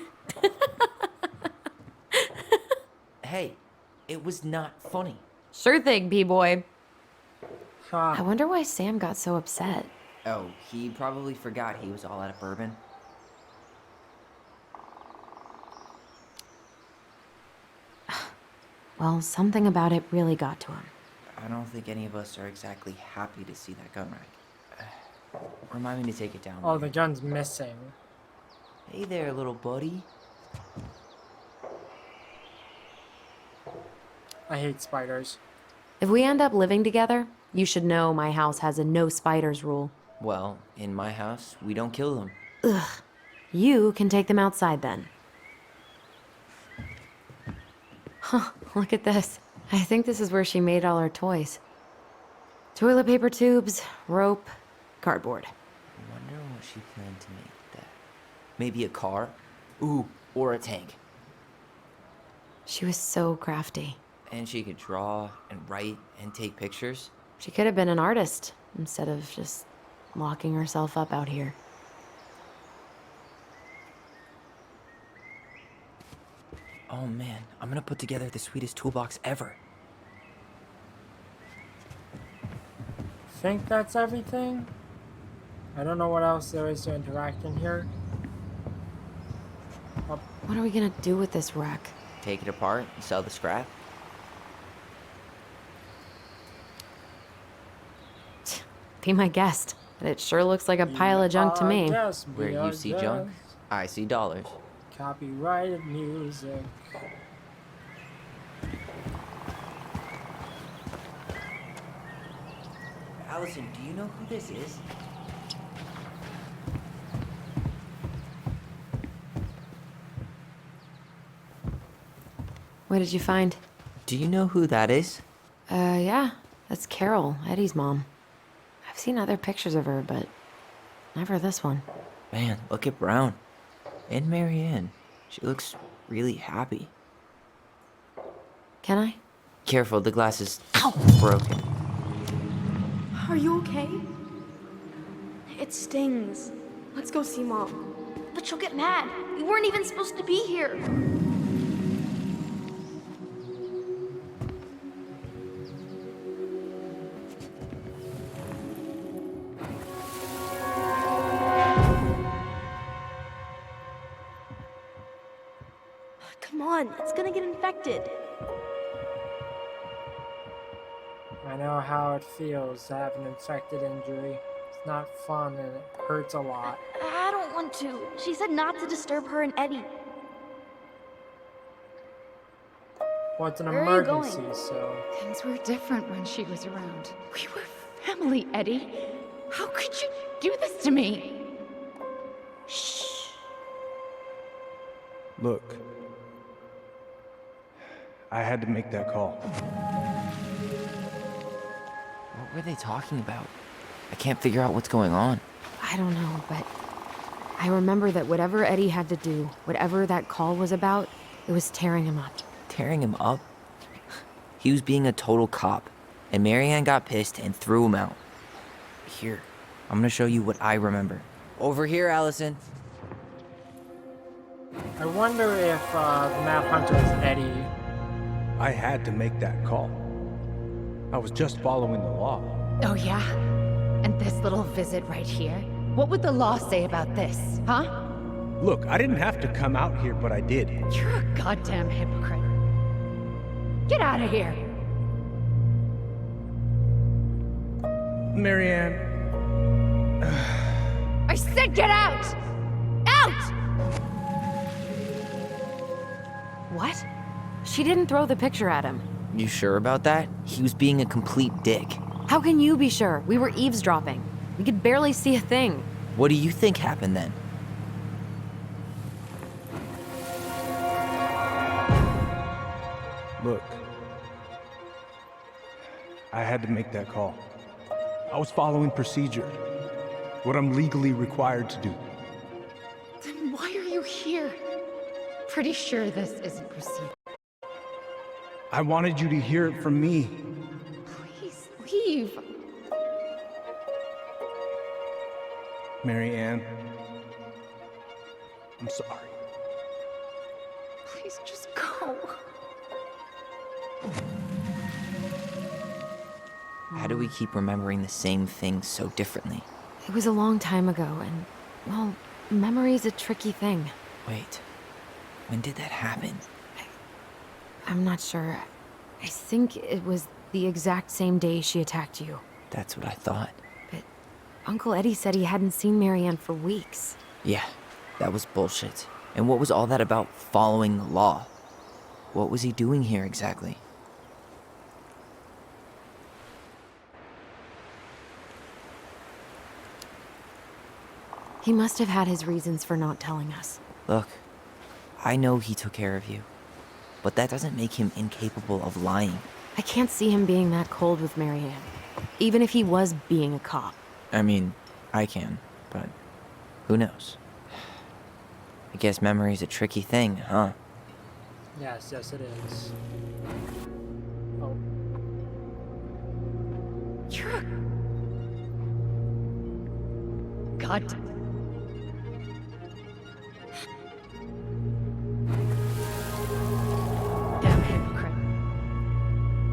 Speaker 3: Hey, it was not funny.
Speaker 1: Sure thing, B-boy. I
Speaker 2: Ha.
Speaker 1: wonder why Sam got so upset.
Speaker 3: Oh, he probably forgot he was all out of bourbon.
Speaker 1: Well, something about it really got to him.
Speaker 3: I don't think any of us are exactly happy to see that gun rack. Remind me to take it down.
Speaker 2: Oh,
Speaker 3: later.
Speaker 2: the gun's missing.
Speaker 3: Hey there, little buddy.
Speaker 2: I hate spiders.
Speaker 1: If we end up living together, you should know my house has a no spiders rule.
Speaker 3: Well, in my house, we don't kill them.
Speaker 1: Ugh. You can take them outside then. Huh, look at this. I think this is where she made all her toys. Toilet paper tubes, rope, cardboard.
Speaker 3: I wonder what she planned to make with that. Maybe a car? Ooh, or a tank.
Speaker 1: She was so crafty.
Speaker 3: And she could draw and write and take pictures.
Speaker 1: She could have been an artist instead of just locking herself up out here.
Speaker 3: Oh man, I'm gonna put together the sweetest toolbox ever.
Speaker 2: Think that's everything? I don't know what else there is to interact in here.
Speaker 1: What are we gonna do with this wreck?
Speaker 3: Take it apart and sell the scrap.
Speaker 1: Be my guest. But it sure looks like a pile of junk to me.
Speaker 2: Yes,
Speaker 3: Where you see junk, I see dollars.
Speaker 2: Copyrighted music.
Speaker 3: Allison, do you know who this is?
Speaker 1: What did you find?
Speaker 3: Do you know who that is?
Speaker 1: Yeah. That's Carol, Eddie's mom. I've seen other pictures of her, but Never this one.
Speaker 3: Man, look at Brown. And Marianne. She looks really happy.
Speaker 1: Can I?
Speaker 3: Careful, the glass is broken.
Speaker 5: Are you okay? It stings. Let's go see Mom. But she'll get mad. We weren't even supposed to be here. Come on, it's gonna get infected.
Speaker 2: I know how it feels to have an infected injury. It's not fun and it hurts a lot.
Speaker 5: I don't want to. She said not to disturb her and Eddie.
Speaker 2: Well, it's an
Speaker 5: Where are you
Speaker 2: emergency,
Speaker 5: going?
Speaker 2: so...
Speaker 6: Things were different when she was around. We were family, Eddie. How could you do this to me?
Speaker 5: Shh.
Speaker 9: Look, I had to make that call.
Speaker 3: What were they talking about? I can't figure out what's going on.
Speaker 1: I don't know, but I remember that whatever Eddie had to do, whatever that call was about, it was tearing him up.
Speaker 3: Tearing him up? He was being a total cop, and Marianne got pissed and threw him out. Here, I'm gonna show you what I remember. Over here, Allison.
Speaker 2: I wonder if the map hunter is Eddie.
Speaker 9: I had to make that call. I was just following the law.
Speaker 6: Oh, yeah? And this little visit right here? What would the law say about this, huh?
Speaker 9: Look, I didn't have to come out here, but I did.
Speaker 6: You're a goddamn hypocrite. Get out of here!
Speaker 9: Marianne,
Speaker 6: I said get out! Out!
Speaker 1: What? She didn't throw the picture at him.
Speaker 3: You sure about that? He was being a complete dick.
Speaker 1: How can you be sure? We were eavesdropping. We could barely see a thing.
Speaker 3: What do you think happened then?
Speaker 9: look. I had to make that call. I was following procedure. What I'm legally required to do.
Speaker 6: Then why are you here? Pretty sure this isn't procedure.
Speaker 9: I wanted you to hear it from me.
Speaker 6: Please leave.
Speaker 9: Marianne, I'm sorry.
Speaker 6: Please just go.
Speaker 3: How do we keep remembering the same things so differently?
Speaker 1: It was a long time ago, and, well, memory's a tricky thing.
Speaker 3: Wait, when did that happen?
Speaker 1: I'm not sure. I think it was the exact same day she attacked you.
Speaker 3: That's what I thought.
Speaker 1: But Uncle Eddie said he hadn't seen Marianne for weeks.
Speaker 3: Yeah, that was bullshit. And what was all that about following the law? What was he doing here exactly?
Speaker 1: He must have had his reasons for not telling us.
Speaker 3: Look, I know he took care of you, but that doesn't make him incapable of lying.
Speaker 1: I can't see him being that cold with Marianne, even if he was being a cop.
Speaker 3: I mean, I can, but who knows? I guess memory's a tricky thing, huh?
Speaker 2: Yes, yes it is. Oh.
Speaker 6: You're a... God. Damn hypocrite.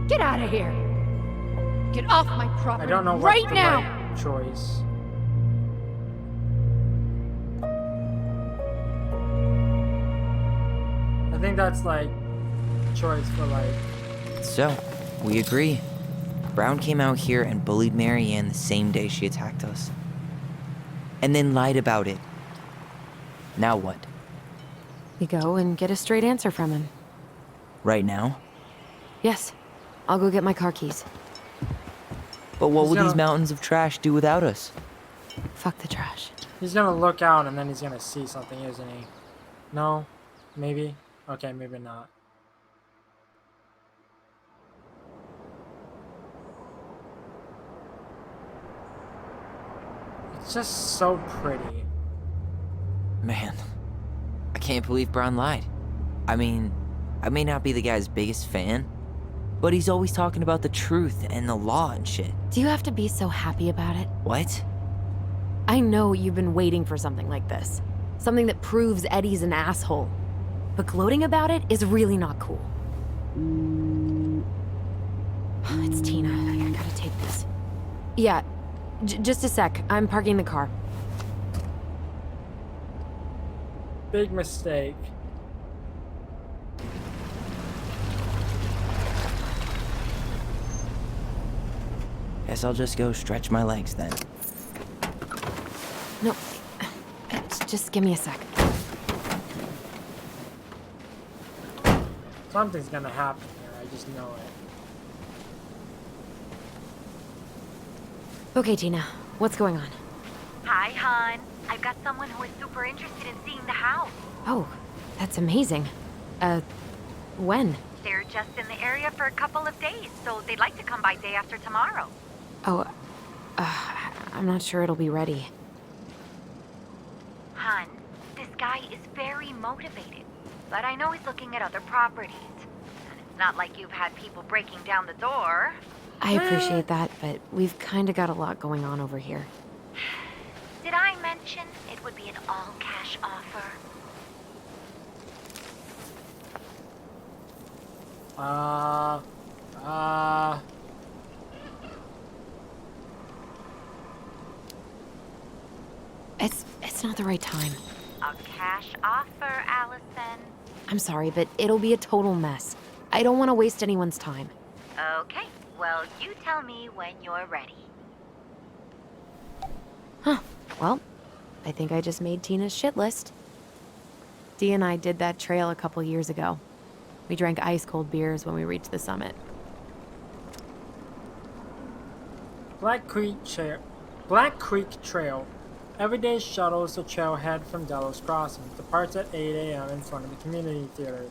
Speaker 6: Get out of here. Get off my property
Speaker 2: I don't know what's
Speaker 6: right
Speaker 2: the
Speaker 6: now.
Speaker 2: right choice. I think that's like choice for like
Speaker 3: So, we agree. Brown came out here and bullied Marianne the same day she attacked us. And then lied about it. Now what?
Speaker 1: We go and get a straight answer from him.
Speaker 3: Right now?
Speaker 1: Yes. I'll go get my car keys.
Speaker 3: But what
Speaker 2: He's
Speaker 3: will these
Speaker 2: gonna-
Speaker 3: mountains of trash do without us?
Speaker 1: Fuck the trash.
Speaker 2: he's gonna look out and then he's gonna see something, isn't he? No? Maybe? Okay, maybe not. It's just so pretty.
Speaker 3: Man, I can't believe Brown lied. I mean, I may not be the guy's biggest fan, but he's always talking about the truth and the law and shit.
Speaker 1: Do you have to be so happy about it?
Speaker 3: What?
Speaker 1: I know you've been waiting for something like this. Something that proves Eddie's an asshole. But gloating about it is really not cool. It's Tina. I gotta take this. Yeah, just a sec. I'm parking the car.
Speaker 2: Big mistake.
Speaker 3: Guess I'll just go stretch my legs then.
Speaker 1: No, just give me a sec.
Speaker 2: Something's gonna happen here, I just know it.
Speaker 1: Okay, Tina, what's going on?
Speaker 6: Hi, hon. I've got someone who is super interested in seeing the house.
Speaker 1: Oh, that's amazing. When?
Speaker 6: They're just in the area for a couple of days, so they'd like to come by day after tomorrow.
Speaker 1: Oh, I'm not sure it'll be ready.
Speaker 6: Hun, this guy is very motivated, but I know he's looking at other properties. And it's not like you've had people breaking down the door.
Speaker 1: I appreciate that, but we've kind of got a lot going on over here.
Speaker 6: Did I mention it would be an all-cash offer?
Speaker 1: It's not the right time.
Speaker 6: A cash offer, Allison.
Speaker 1: I'm sorry, but it'll be a total mess. I don't want to waste anyone's time.
Speaker 6: Okay, well, you tell me when you're ready.
Speaker 1: Huh. Well, I think I just made Tina's shit list. Dee and I did that trail a couple years ago. We drank ice-cold beers when we reached the summit.
Speaker 2: Black Creek Trail. Everyday shuttles to trailhead from Delos Crossing. Departs at 8 a.m. in front of the community theater.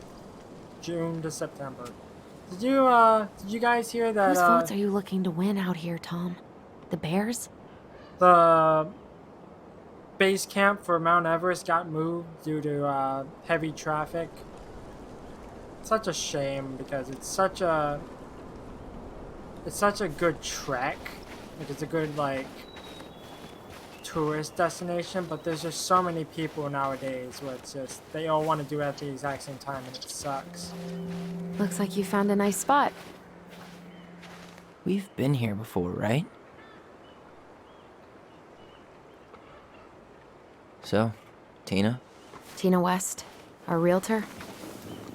Speaker 2: June to September. Did you guys hear that?
Speaker 1: Whose votes are you looking to win out here, Tom? The Bears?
Speaker 2: The base camp for Mount Everest got moved due to heavy traffic. Such a shame because it's such a good trek. Like it's a good tourist destination, but there's just so many people nowadays where it's just they all want to do it at the exact same time and it sucks.
Speaker 1: Looks like you found a nice spot.
Speaker 3: We've been here before, right? So, Tina?
Speaker 1: Tina West, our realtor?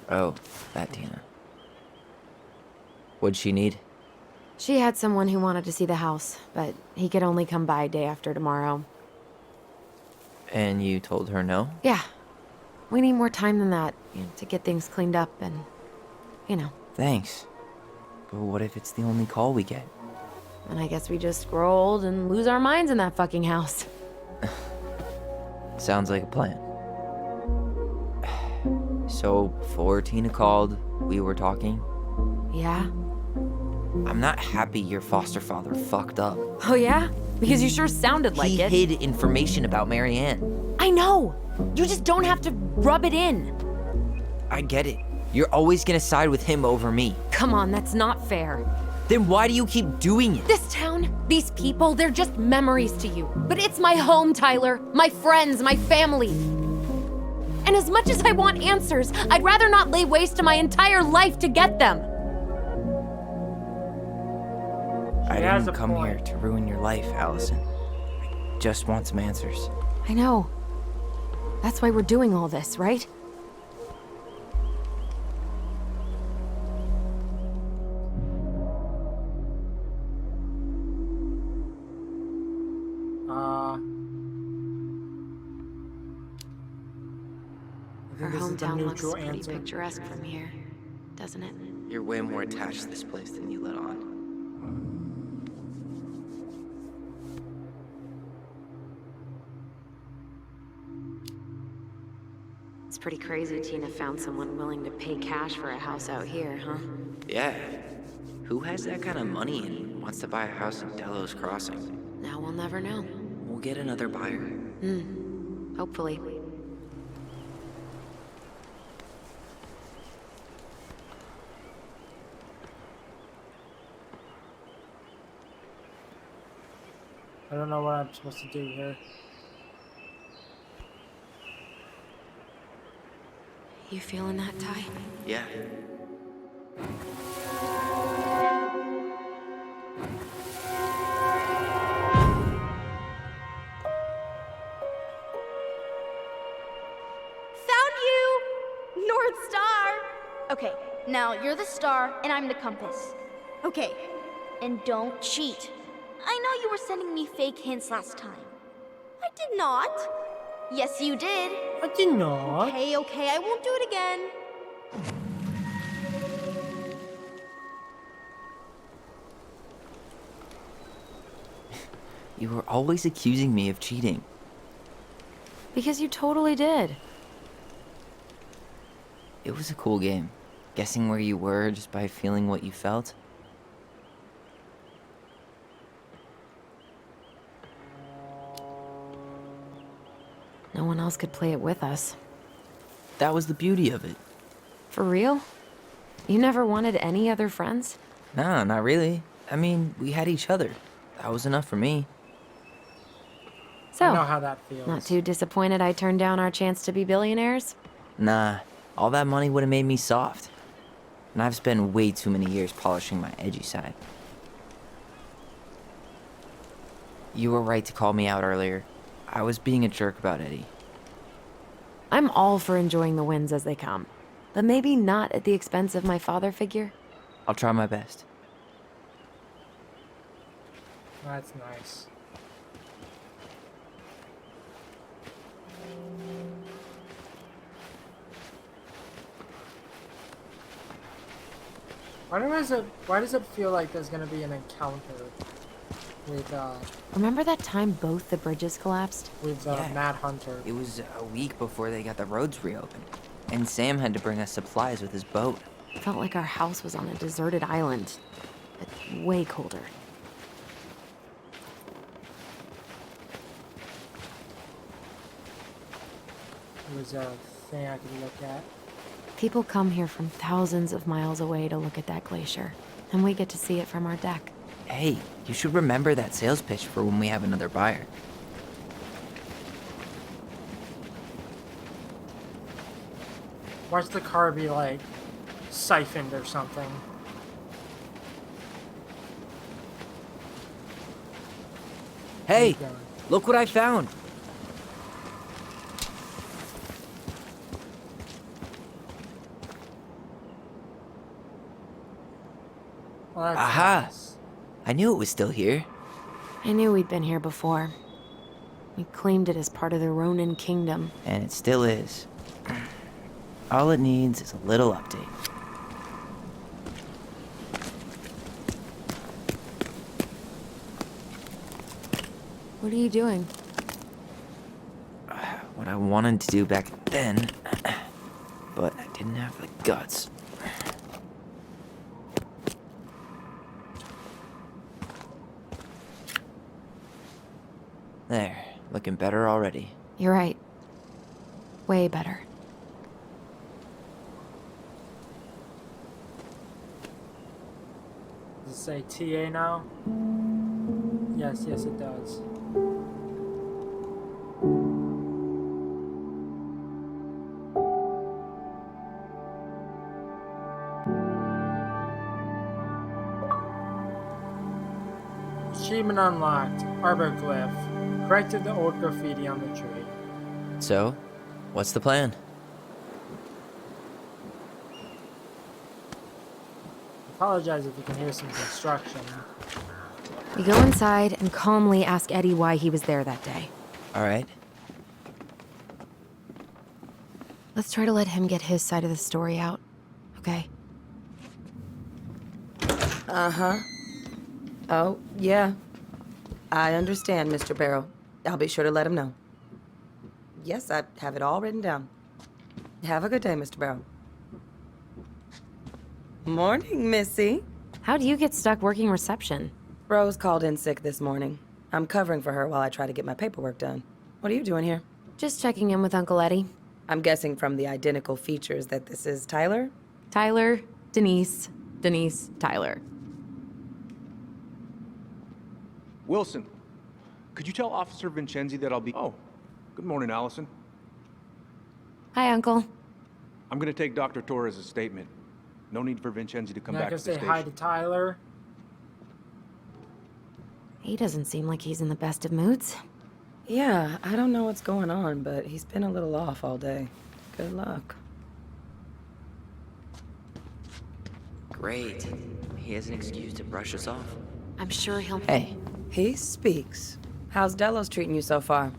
Speaker 3: Oh, that Tina. What'd she need?
Speaker 1: She had someone who wanted to see the house, but he could only come by day after tomorrow.
Speaker 3: And you told her no?
Speaker 1: Yeah. We need more time than that, to get things cleaned up and,
Speaker 3: Thanks. But what if it's the only call we get?
Speaker 1: And I guess we just grow old and lose our minds in that fucking house.
Speaker 3: Sounds like a plan. So, before Tina called, we were talking.
Speaker 1: Yeah?
Speaker 3: I'm not happy your foster father fucked up.
Speaker 1: Oh yeah? Because you sure sounded like it.
Speaker 3: He hid information about Marianne.
Speaker 1: I know! You just don't have to rub it in.
Speaker 3: I get it. You're always gonna side with him over me.
Speaker 1: Come on, that's not fair.
Speaker 3: Then why do you keep doing it?
Speaker 1: This town, these people, they're just memories to you. But it's my home, Tyler. My friends, my family. And as much as I want answers, I'd rather not lay waste to my entire life to get them.
Speaker 3: I
Speaker 2: has
Speaker 3: didn't
Speaker 2: a
Speaker 3: come
Speaker 2: point.
Speaker 3: here to ruin your life, Allison. I just want some answers.
Speaker 1: I know. That's why we're doing all this, right?
Speaker 2: I
Speaker 1: Our
Speaker 2: think this is the
Speaker 1: hometown looks
Speaker 2: neutral
Speaker 1: pretty
Speaker 2: answer.
Speaker 1: picturesque from here, doesn't it?
Speaker 3: You're way more attached to this place than you let on.
Speaker 1: It's pretty crazy Tina found someone willing to pay cash for a house out here, huh?
Speaker 3: Yeah. Who has that kind of money and wants to buy a house in Delos Crossing?
Speaker 1: Now we'll never know.
Speaker 3: Well, get another buyer.
Speaker 1: Hopefully.
Speaker 2: I don't know what I'm supposed to do here.
Speaker 1: You feeling that, Ty?
Speaker 3: Yeah.
Speaker 5: Found you! North Star! Okay, now you're the star and I'm the compass. Okay, and don't cheat. I know you were sending me fake hints last time.
Speaker 4: I did not.
Speaker 5: Yes, you did.
Speaker 2: I did not.
Speaker 5: Okay, I won't do it again.
Speaker 3: You were always accusing me of cheating.
Speaker 1: Because you totally did.
Speaker 3: It was a cool game. Guessing where you were just by feeling what you felt.
Speaker 1: No one else could play it with us.
Speaker 3: That was the beauty of it.
Speaker 1: For real? You never wanted any other friends?
Speaker 3: Nah, not really. I mean, we had each other. That was enough for me.
Speaker 2: I know
Speaker 1: So,
Speaker 2: how that feels.
Speaker 1: not too disappointed I turned down our chance to be billionaires?
Speaker 3: Nah, all that money would have made me soft. And I've spent way too many years polishing my edgy side. You were right to call me out earlier. I was being a jerk about Eddie.
Speaker 1: I'm all for enjoying the wins as they come, but maybe not at the expense of my father figure.
Speaker 3: I'll try my best.
Speaker 2: That's nice. Why does it feel like there's gonna be an encounter with
Speaker 1: Remember that time both the bridges collapsed?
Speaker 3: Yeah.
Speaker 2: Mad Hunter?
Speaker 3: It was a week before they got the roads reopened. And Sam had to bring us supplies with his boat.
Speaker 1: Felt like our house was on a deserted island, but way colder.
Speaker 2: It was a thing I could look at.
Speaker 1: People come here from thousands of miles away to look at that glacier, and we get to see it from our deck.
Speaker 3: Hey, you should remember that sales pitch for when we have another buyer.
Speaker 2: Watch the car be like siphoned or something.
Speaker 3: Hey,
Speaker 2: Keep going.
Speaker 3: look what I found.
Speaker 2: Well, that's
Speaker 3: Aha.
Speaker 2: nice.
Speaker 3: I knew it was still here.
Speaker 1: I knew we'd been here before. We claimed it as part of the Ronin kingdom.
Speaker 3: And it still is. All it needs is a little update.
Speaker 1: What are you doing?
Speaker 3: What I wanted to do back then, but I didn't have the guts. There, looking better already.
Speaker 1: You're right. Way better.
Speaker 2: Does it say TA now? Yes, it does. Achievement unlocked. Arbor glyph. Corrected the old graffiti on the tree.
Speaker 3: So, what's the plan?
Speaker 2: Apologize if you can hear some construction.
Speaker 1: We go inside and calmly ask Eddie why he was there that day.
Speaker 3: All right.
Speaker 1: Let's try to let him get his side of the story out, okay?
Speaker 10: Uh-huh. Oh, yeah. I understand, Mr. Barrow. I'll be sure to let him know. Yes, I have it all written down. Have a good day, Mr. Barrow. Morning, Missy.
Speaker 1: How'd you get stuck working reception?
Speaker 10: Rose called in sick this morning. I'm covering for her while I try to get my paperwork done. What are you doing here?
Speaker 1: Just checking in with Uncle Eddie.
Speaker 10: I'm guessing from the identical features that this is Tyler?
Speaker 1: Tyler, Denise, Denise, Tyler.
Speaker 9: Wilson, could you tell Officer Vincenzi that I'll be... Oh, good morning, Allison.
Speaker 1: Hi, Uncle.
Speaker 9: I'm gonna take Dr. Torres' statement. No need for Vincenzi to come
Speaker 2: Not
Speaker 9: back
Speaker 2: gonna
Speaker 9: to the
Speaker 2: say
Speaker 9: station.
Speaker 2: hi to Tyler.
Speaker 1: He doesn't seem like he's in the best of moods.
Speaker 10: Yeah, I don't know what's going on, but he's been a little off all day. Good luck.
Speaker 3: Great. He has an excuse to brush us off.
Speaker 1: I'm sure he'll...
Speaker 3: Hey,
Speaker 10: He speaks. How's Delos treating you so far?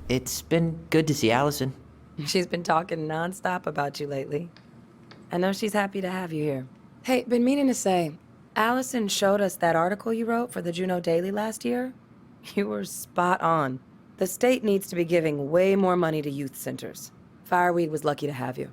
Speaker 3: it's been good to see Allison.
Speaker 10: She's been talking nonstop about you lately. I know she's happy to have you here. Hey, been meaning to say, Allison showed us that article you wrote for the Juneau Daily last year. You were spot on. The state needs to be giving way more money to youth centers. Fireweed was lucky to have you.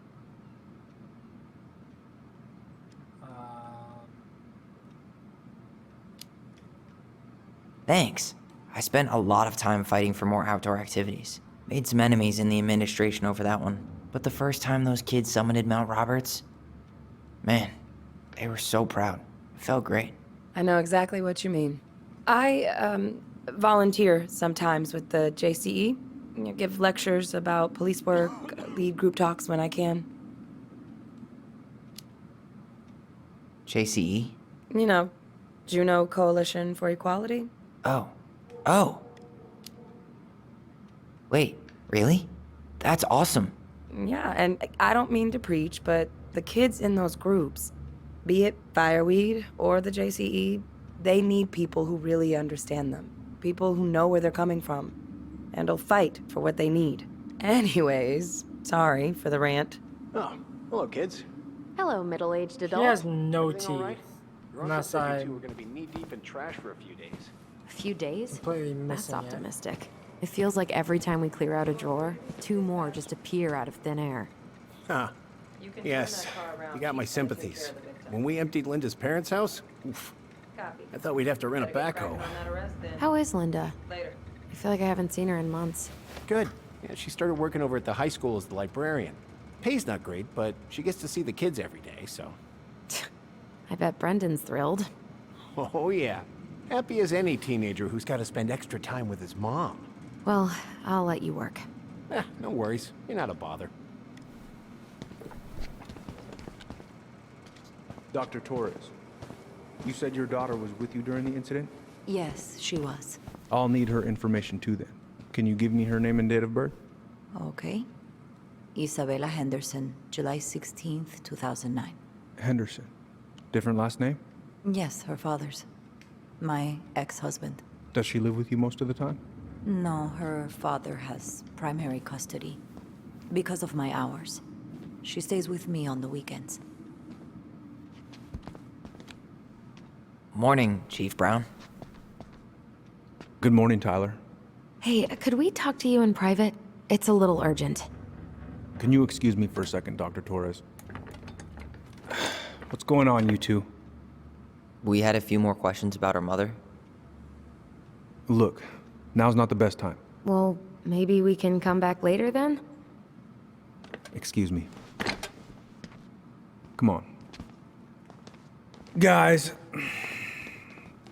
Speaker 3: Thanks. I spent a lot of time fighting for more outdoor activities. Made some enemies in the administration over that one. But the first time those kids summited Mount Roberts, man, they were so proud. It felt great.
Speaker 10: I know exactly what you mean. I volunteer sometimes with the JCE. Give lectures about police work, lead group talks when I can.
Speaker 3: JCE?
Speaker 10: You know, Juneau Coalition for Equality.
Speaker 3: Oh. Wait, really? That's awesome.
Speaker 10: Yeah, and I don't mean to preach, but the kids in those groups, be it Fireweed or the JCE, they need people who really understand them. People who know where they're coming from and will fight for what they need. Anyways, sorry for the rant.
Speaker 7: Oh, hello, kids.
Speaker 5: Hello, middle-aged adult.
Speaker 2: He has no
Speaker 7: Everything all
Speaker 2: teeth.
Speaker 7: right?
Speaker 2: Unless
Speaker 7: Rosa said
Speaker 2: I
Speaker 7: you two were gonna be knee-deep in trash for a few days.
Speaker 1: A few days?
Speaker 2: completely
Speaker 1: That's
Speaker 2: missing it.
Speaker 1: optimistic. It feels like every time we clear out a drawer, 2 more just appear out of thin air.
Speaker 7: Huh. Yes, you got my sympathies. When we emptied Linda's parents' house, oof, I thought we'd have to rent a backhoe.
Speaker 1: How is Linda?
Speaker 10: Later.
Speaker 1: I feel like I haven't seen her in months.
Speaker 7: Good. Yeah, she started working over at the high school as the librarian. Pay's not great, but she gets to see the kids every day, so.
Speaker 1: I bet Brendan's thrilled.
Speaker 7: Oh, yeah. Happy as any teenager who's got to spend extra time with his mom.
Speaker 1: Well, I'll let you work.
Speaker 7: No worries. You're not a bother.
Speaker 9: Dr. Torres, you said your daughter was with you during the incident?
Speaker 6: Yes, she was.
Speaker 9: I'll need her information too then. Can you give me her name and date of birth?
Speaker 6: Okay. Isabella Henderson, July 16th, 2009.
Speaker 9: Henderson. Different last name?
Speaker 6: Yes, her father's. My ex-husband.
Speaker 9: Does she live with you most of the time?
Speaker 6: No, her father has primary custody. Because of my hours. She stays with me on the weekends.
Speaker 3: Morning, Chief Brown.
Speaker 9: Good morning, Tyler.
Speaker 1: Hey, could we talk to you in private? It's a little urgent.
Speaker 9: Can you excuse me for a second, Dr. Torres? What's going on, you two?
Speaker 3: We had a few more questions about our mother.
Speaker 9: Look, now's not the best time.
Speaker 1: Well, maybe we can come back later then?
Speaker 9: Excuse me. Come on. Guys,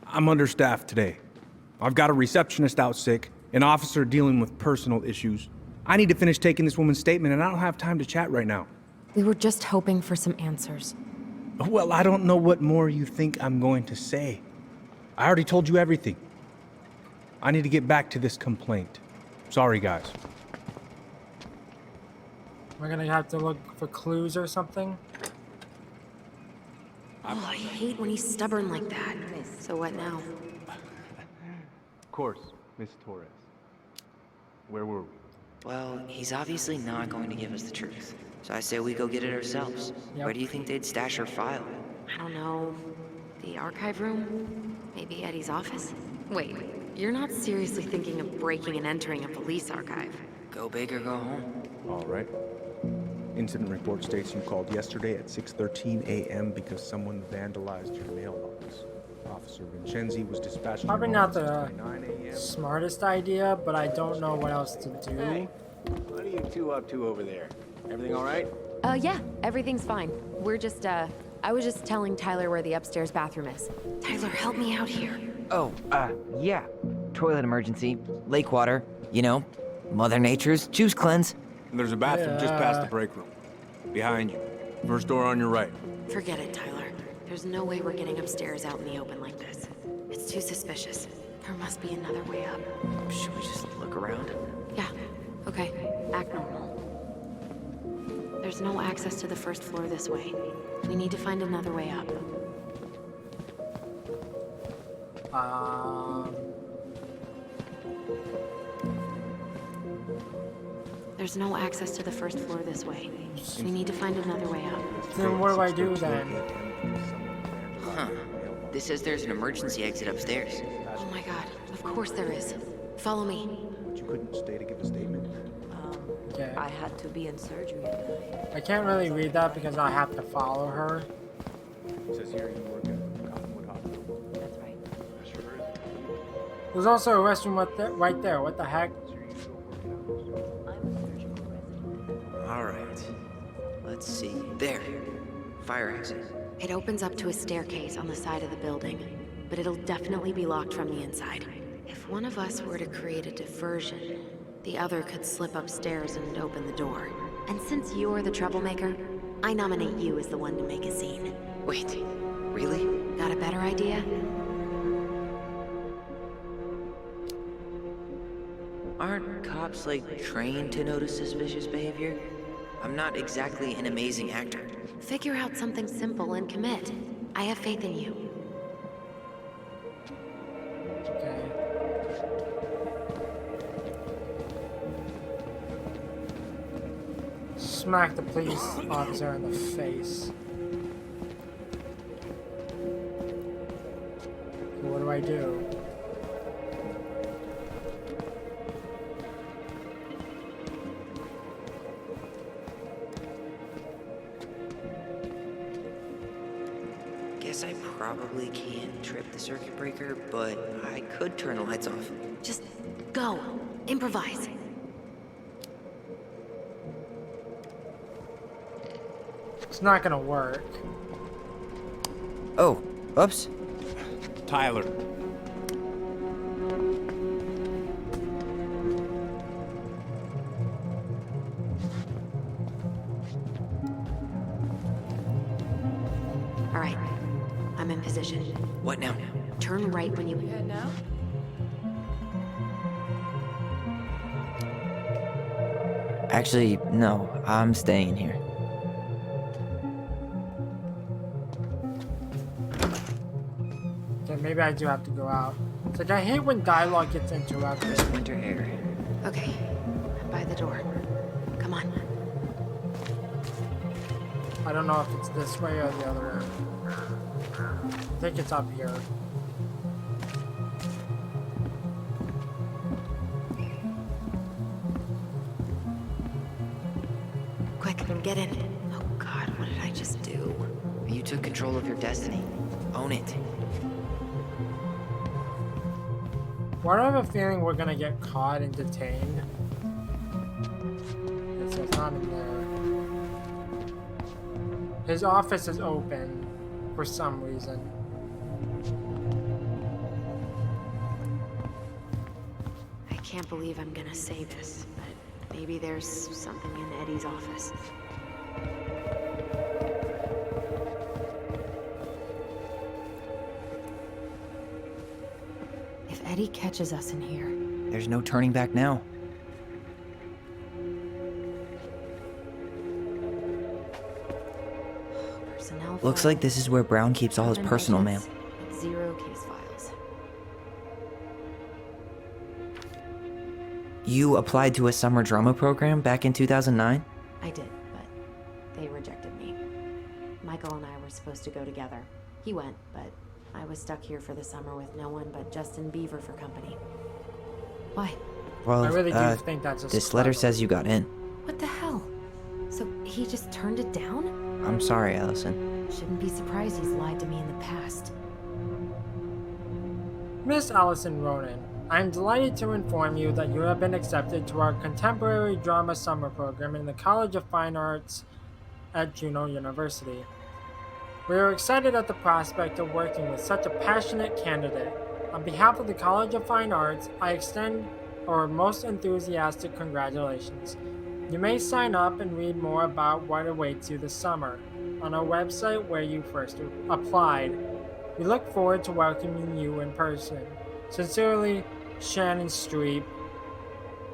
Speaker 9: I'm understaffed today. I've got a receptionist out sick, an officer dealing with personal issues. I need to finish taking this woman's statement, and I don't have time to chat right now.
Speaker 1: We were just hoping for some answers.
Speaker 9: Well, I don't know what more you think I'm going to say. I already told you everything. I need to get back to this complaint. Sorry, guys.
Speaker 2: We're gonna have to look for clues or something.
Speaker 1: Oh, I hate when he's stubborn like that. So what now?
Speaker 9: Of course, Miss Torres. Where were we?
Speaker 3: Well, he's obviously not going to give us the truth. So I say we go get it ourselves.
Speaker 2: Yep.
Speaker 3: Where do you think they'd stash her file?
Speaker 1: I don't know. The archive room? Maybe Eddie's office? Wait, you're not seriously thinking of breaking and entering a police archive?
Speaker 3: Go big or go home.
Speaker 9: All right. Incident report states you called yesterday at 6:13 a.m. because someone vandalized your mailbox. Officer Vincenzi was dispatched to
Speaker 2: Probably
Speaker 9: your
Speaker 2: not
Speaker 9: home
Speaker 2: the
Speaker 9: at 6:29 a.m.
Speaker 2: smartest idea, but I don't know what else to do.
Speaker 7: Hey, what are you two up to over there? Everything all right?
Speaker 1: Yeah, everything's fine. We're just, I was just telling Tyler where the upstairs bathroom is. Tyler, help me out here.
Speaker 3: Oh, yeah. Toilet emergency, lake water, you know, Mother Nature's juice cleanse.
Speaker 9: There's a bathroom just past the break room. Behind you. First door on your right.
Speaker 1: Forget it, Tyler. There's no way we're getting upstairs out in the open like this. It's too suspicious. There must be another way up.
Speaker 3: Should we just look around?
Speaker 1: Yeah, okay. Act normal. There's no access to the first floor this way. We need to find another way up. There's no access to the first floor this way. We need to find another way up.
Speaker 2: Then what do I do then?
Speaker 3: Huh. This says there's an emergency exit upstairs.
Speaker 1: Oh my god, of course there is. Follow me.
Speaker 9: But you couldn't stay to give a statement.
Speaker 2: Okay.
Speaker 10: I had to be in surgery tonight.
Speaker 2: I can't really read that because I have to follow her.
Speaker 9: It says here you work at Cottonwood Hospital.
Speaker 10: That's right.
Speaker 2: There's also a restroom right there. What the heck?
Speaker 3: All right. Let's see. There. Fire exit.
Speaker 1: It opens up to a staircase on the side of the building, but it'll definitely be locked from the inside. If one of us were to create a diversion, the other could slip upstairs and open the door. And since you're the troublemaker, I nominate you as the one to make a scene.
Speaker 3: Wait. Really?
Speaker 1: Got a better idea?
Speaker 3: Aren't cops, like, trained to notice suspicious behavior? I'm not exactly an amazing actor.
Speaker 1: Figure out something simple and commit. I have faith in you.
Speaker 2: Okay. Smack the police officer in the face. So what do I do?
Speaker 3: Guess I probably can't trip the circuit breaker, but I could turn the lights off.
Speaker 1: Just go. Improvise.
Speaker 2: It's not gonna work.
Speaker 3: Oh, oops.
Speaker 9: Tyler.
Speaker 1: All right. I'm in position.
Speaker 3: What now?
Speaker 1: Turn right when you...
Speaker 10: Good now?
Speaker 3: Actually, no. I'm staying here.
Speaker 2: Okay, maybe I do have to go out. It's like I hate when dialogue gets interrupted.
Speaker 3: Winter air.
Speaker 1: Okay. I'm by the door. Come on.
Speaker 2: I don't know if it's this way or the other end. I think it's up here.
Speaker 1: Quick, get in. Oh god, what did I just do?
Speaker 3: You took control of your destiny. Own it.
Speaker 2: Why do I have a feeling we're gonna get caught and detained? Okay, so it's not in there. His office is open for some reason.
Speaker 1: I can't believe I'm gonna say this, but maybe there's something in Eddie's office. If Eddie catches us in here,
Speaker 3: There's no turning back now.
Speaker 1: personnel
Speaker 3: Looks like
Speaker 1: file,
Speaker 3: this is where Brown keeps all his
Speaker 1: seven
Speaker 3: personal mail.
Speaker 1: agents, and 0 case files.
Speaker 3: You applied to a summer drama program back in 2009?
Speaker 1: I did, but they rejected me. Michael and I were supposed to go together. He went, but I was stuck here for the summer with no one but Justin Beaver for company. Why?
Speaker 3: Well,
Speaker 2: I really do think that's a
Speaker 3: this letter says you got in.
Speaker 1: What the hell? So he just turned it down?
Speaker 3: I'm sorry, Allison.
Speaker 1: Shouldn't be surprised he's lied to me in the past.
Speaker 2: Miss Allison Ronan, I am delighted to inform you that you have been accepted to our contemporary drama summer program in the College of Fine Arts at Juneau University. We are excited at the prospect of working with such a passionate candidate. On behalf of the College of Fine Arts, I extend our most enthusiastic congratulations. You may sign up and read more about what awaits you this summer on our website where you first applied. We look forward to welcoming you in person. Sincerely, Shannon Streep,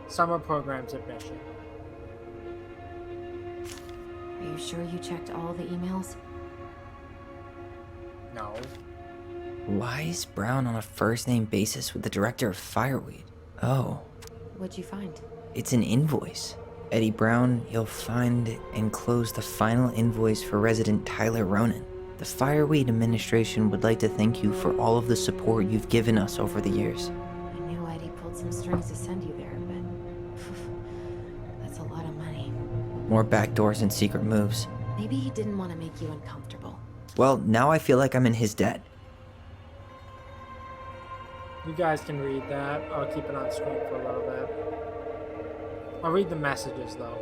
Speaker 2: Summer Programs Admission.
Speaker 1: Are you sure you checked all the emails?
Speaker 2: No.
Speaker 3: Why is Brown on a first-name basis with the director of Fireweed? Oh,
Speaker 1: What'd you find?
Speaker 3: it's an invoice. Eddie Brown, you'll find enclosed the final invoice for resident Tyler Ronan. The Fireweed administration would like to thank you for all of the support you've given us over the years.
Speaker 1: I knew Eddie pulled some strings to send you there, but that's a lot of money.
Speaker 3: More backdoors and secret moves.
Speaker 1: Maybe he didn't want to make you uncomfortable.
Speaker 3: Well, now I feel like I'm in his debt.
Speaker 2: You guys can read that. I'll keep it on screen for a little bit. I'll read the messages though.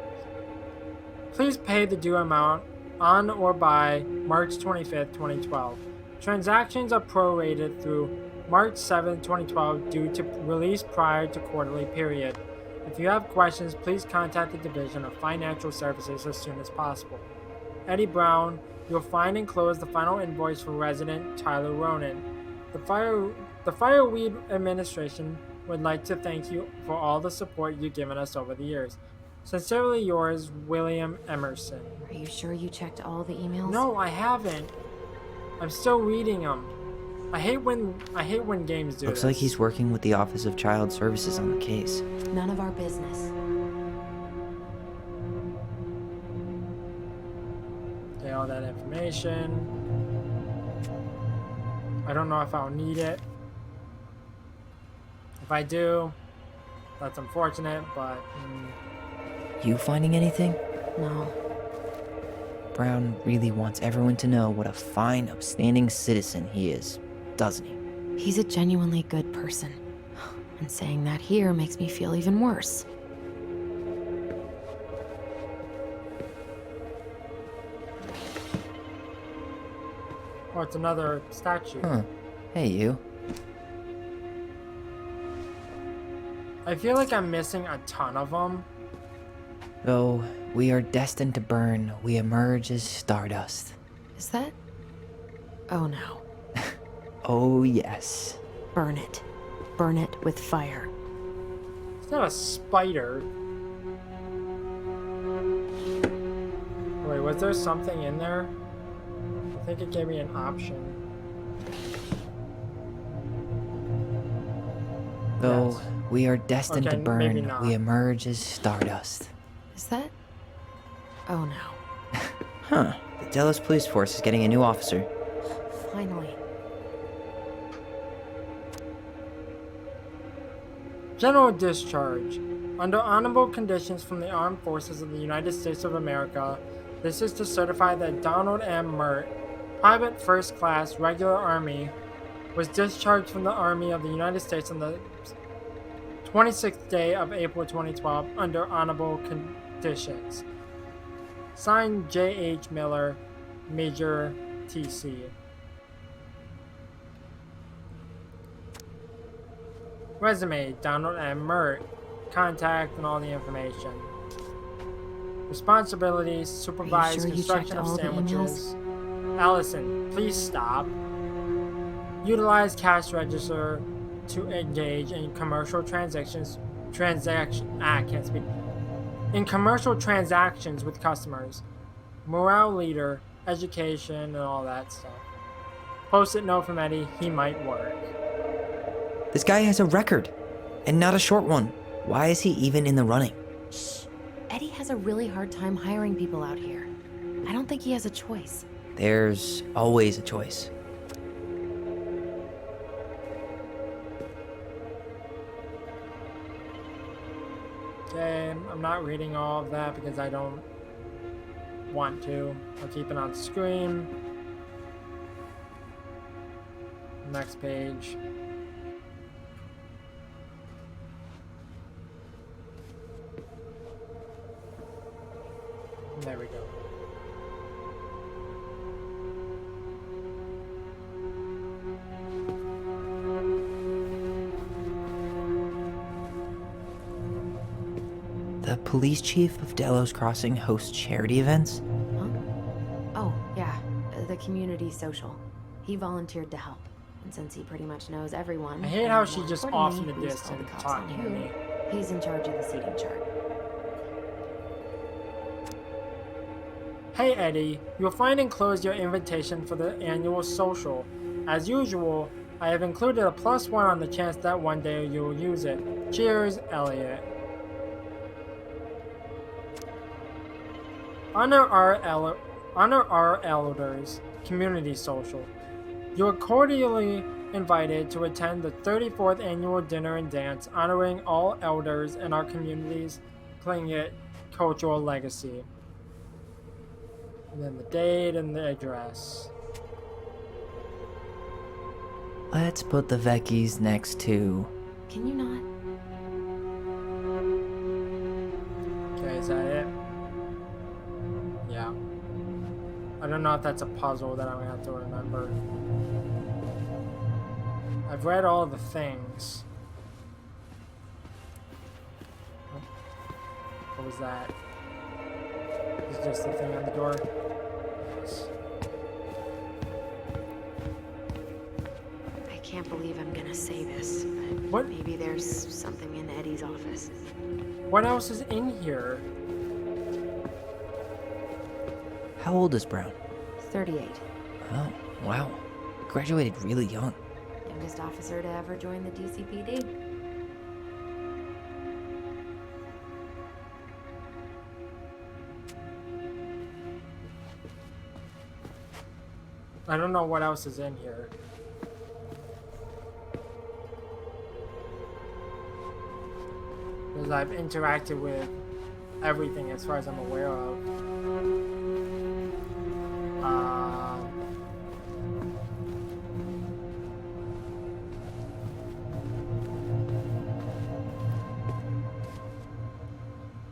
Speaker 2: Please pay the due amount on or by March 25th, 2012. Transactions are prorated through March 7th, 2012 due to release prior to quarterly period. If you have questions, please contact the Division of Financial Services as soon as possible. Eddie Brown, you'll find enclosed the final invoice for resident Tyler Ronan. The Fireweed administration would like to thank you for all the support you've given us over the years. Sincerely yours, William Emerson.
Speaker 1: Are you sure you checked all the emails?
Speaker 2: No, I haven't. I'm still reading them. I hate when games do
Speaker 3: Looks
Speaker 2: this.
Speaker 3: like he's working with the Office of Child Services on the case.
Speaker 1: None of our business.
Speaker 2: Okay, all that information. I don't know if I'll need it. If I do, that's unfortunate, but
Speaker 3: You finding anything?
Speaker 1: No.
Speaker 3: Brown really wants everyone to know what a fine, upstanding citizen he is, doesn't he?
Speaker 1: He's a genuinely good person. And saying that here makes me feel even worse.
Speaker 2: oh, it's another statue.
Speaker 3: Huh. Hey, you.
Speaker 2: I feel like I'm missing a ton of them.
Speaker 3: Though we are destined to burn, we emerge as stardust.
Speaker 1: Is that? Oh no.
Speaker 3: Oh, yes.
Speaker 1: Burn it. Burn it with fire.
Speaker 2: It's not a spider. Wait, was there something in there? I think it gave me an option.
Speaker 3: Though
Speaker 2: Yes.
Speaker 3: we are destined
Speaker 2: Okay,
Speaker 3: to
Speaker 2: maybe
Speaker 3: burn,
Speaker 2: not.
Speaker 3: we emerge as stardust.
Speaker 1: Is that? Oh no.
Speaker 3: Huh. The Delos Police Force is getting a new officer.
Speaker 1: Finally.
Speaker 2: General discharge. Under honorable conditions from the Armed Forces of the United States of America, this is to certify that Donald M. Mert, Private First Class Regular Army, was discharged from the Army of the United States on the 26th day of April 2012 under honorable conditions. Signed, J.H. Miller, Major T.C. Resume, Donald M. Mert. Contact and all the information. Responsibilities, supervise
Speaker 1: sure you
Speaker 2: construction
Speaker 1: checked
Speaker 2: of
Speaker 1: all the
Speaker 2: sandwiches. Allison, please stop. Utilize cash register to engage in commercial transactions. Can't speak. In commercial transactions with customers. Morale leader, education, and all that stuff. Post-it note from Eddie, he might work.
Speaker 3: This guy has a record, and not a short one. Why is he even in the running?
Speaker 1: Shh. Eddie has a really hard time hiring people out here. I don't think he has a choice.
Speaker 3: There's always a choice.
Speaker 2: Okay, I'm not reading all of that because I don't want to. I'll keep it on screen. Next page. There we go.
Speaker 3: The police chief of Delos Crossing hosts charity events?
Speaker 1: Huh? Oh, yeah, the community social. He volunteered to help. And since he pretty much knows everyone...
Speaker 2: I hate how
Speaker 1: and
Speaker 2: she
Speaker 1: more
Speaker 2: just off in
Speaker 1: importantly,
Speaker 2: the
Speaker 1: who's called
Speaker 2: distance
Speaker 1: cops on
Speaker 2: talking to
Speaker 1: who,
Speaker 2: me.
Speaker 1: he's in charge of the seating chart.
Speaker 2: Hey Eddie, you'll find enclosed your invitation for the annual social. As usual, I have included a +1 on the chance that one day you'll use it. Cheers, Elliot. Honor our elders, community social. You are cordially invited to attend the 34th annual dinner and dance honoring all elders in our community's Tlingit cultural legacy. And then the date and the address.
Speaker 3: Let's put the Vecchies next to...
Speaker 1: Can you not?
Speaker 2: Okay, is that it? Yeah. I don't know if that's a puzzle that I'm gonna have to remember. I've read all the things. What was that? Is it just the thing on the door? Yes.
Speaker 1: I can't believe I'm gonna say this, but
Speaker 2: What?
Speaker 1: maybe there's something in Eddie's office.
Speaker 2: What else is in here?
Speaker 3: How old is Brown?
Speaker 1: 38.
Speaker 3: Oh, wow. Graduated really young.
Speaker 1: Youngest officer to ever join the DCPD.
Speaker 2: I don't know what else is in here. Because I've interacted with everything as far as I'm aware of.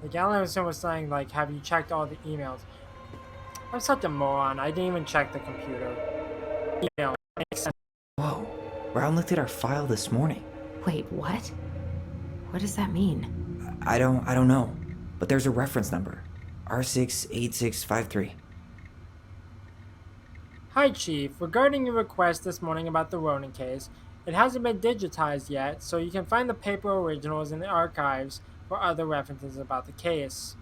Speaker 2: Like Alan was saying, like, have you checked all the emails? I'm such a moron. I didn't even check the computer. Email makes sense.
Speaker 3: Whoa. Brown looked at our file this morning.
Speaker 1: Wait, what? What does that mean?
Speaker 3: I don't know. But there's a reference number. R68653.
Speaker 2: Hi, Chief. Regarding your request this morning about the Ronin case, it hasn't been digitized yet, so you can find the paper originals in the archives for other references about the case.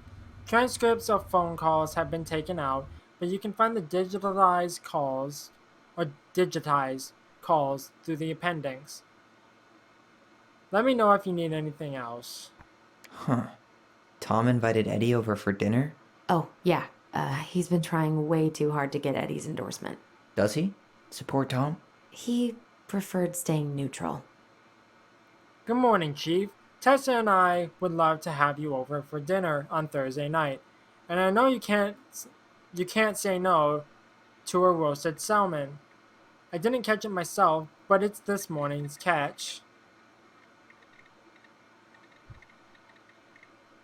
Speaker 2: Transcripts of phone calls have been taken out, but you can find the digitized calls through the appendix. Let me know if you need anything else.
Speaker 3: Huh. Tom invited Eddie over for dinner?
Speaker 1: Oh, yeah. He's been trying way too hard to get Eddie's endorsement.
Speaker 3: Does he? Support Tom?
Speaker 1: He preferred staying neutral.
Speaker 2: Good morning, Chief. Tessa and I would love to have you over for dinner on Thursday night, and I know you can't say no to a roasted salmon. I didn't catch it myself, but it's this morning's catch.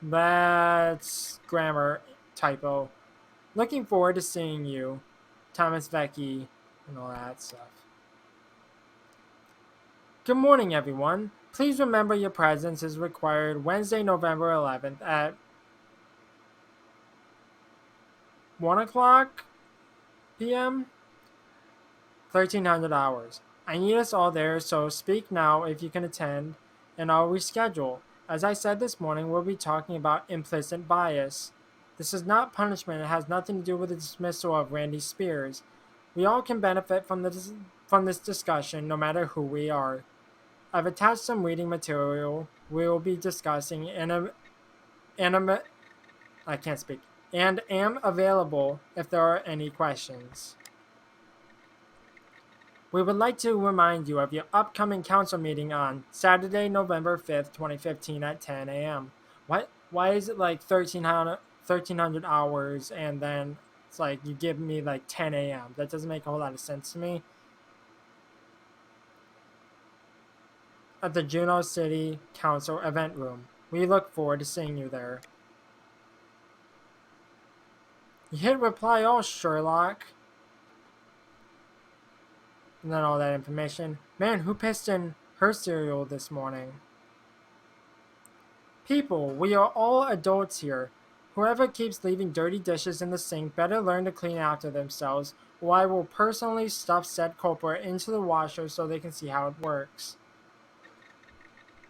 Speaker 2: That's grammar typo. Looking forward to seeing you, Thomas Vecchi, and all that stuff. Good morning, everyone. Please remember your presence is required Wednesday, November 11th at 1 o'clock p.m. 1300 hours. I need us all there, so speak now if you can attend, and I'll reschedule. As I said this morning, we'll be talking about implicit bias. This is not punishment. It has nothing to do with the dismissal of Randy Spears. We all can benefit from this discussion, no matter who we are. I've attached some reading material we will be discussing and am available if there are any questions. We would like to remind you of your upcoming council meeting on Saturday, November 5th, 2015 at 10 a.m. Why is it like 1300 1,300 hours, and then it's like you give me like 10 a.m. That doesn't make a whole lot of sense to me. At the Juneau City Council event room. We look forward to seeing you there. You hit reply all, Sherlock. And then all that information. Man, who pissed in her cereal this morning? People, we are all adults here. Whoever keeps leaving dirty dishes in the sink better learn to clean after themselves, or I will personally stuff said culprit into the washer so they can see how it works.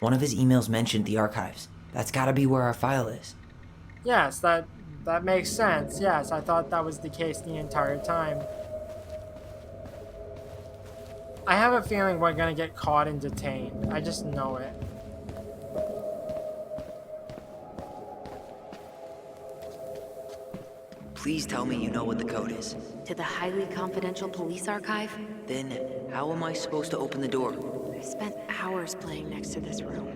Speaker 3: One of his emails mentioned the archives. That's gotta be where our file is.
Speaker 2: Yes, that makes sense. Yes, I thought that was the case the entire time. I have a feeling we're gonna get caught and detained. I just know it.
Speaker 3: Please tell me you know what the code is.
Speaker 1: To the highly confidential police archive?
Speaker 3: Then, how am I supposed to open the door?
Speaker 1: I spent hours playing next to this room.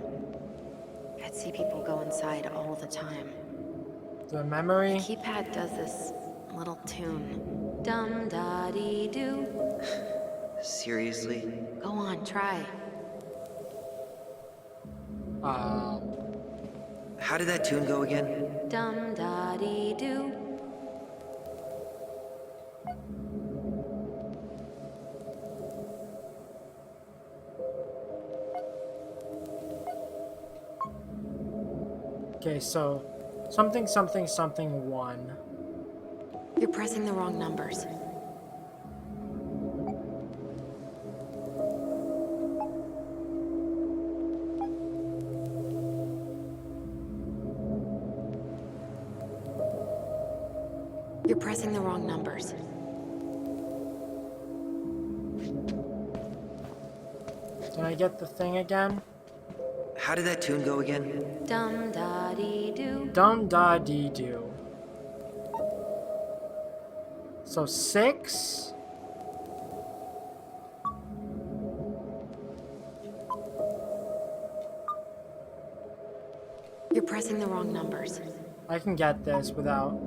Speaker 1: I'd see people go inside all the time.
Speaker 2: The memory?
Speaker 1: The keypad does this little tune. Dum-da-dee-doo.
Speaker 3: Seriously?
Speaker 1: Go on, try.
Speaker 3: How did that tune go again?
Speaker 1: Dum-da-dee-doo.
Speaker 2: Okay, so something, something, something 1.
Speaker 1: You're pressing the wrong numbers. You're pressing the wrong numbers.
Speaker 2: Can I get the thing again?
Speaker 3: How did that tune go again?
Speaker 1: Dum-da-dee-doo.
Speaker 2: Dum-da-dee-doo. So 6.
Speaker 1: You're pressing the wrong numbers.
Speaker 2: I can get this without.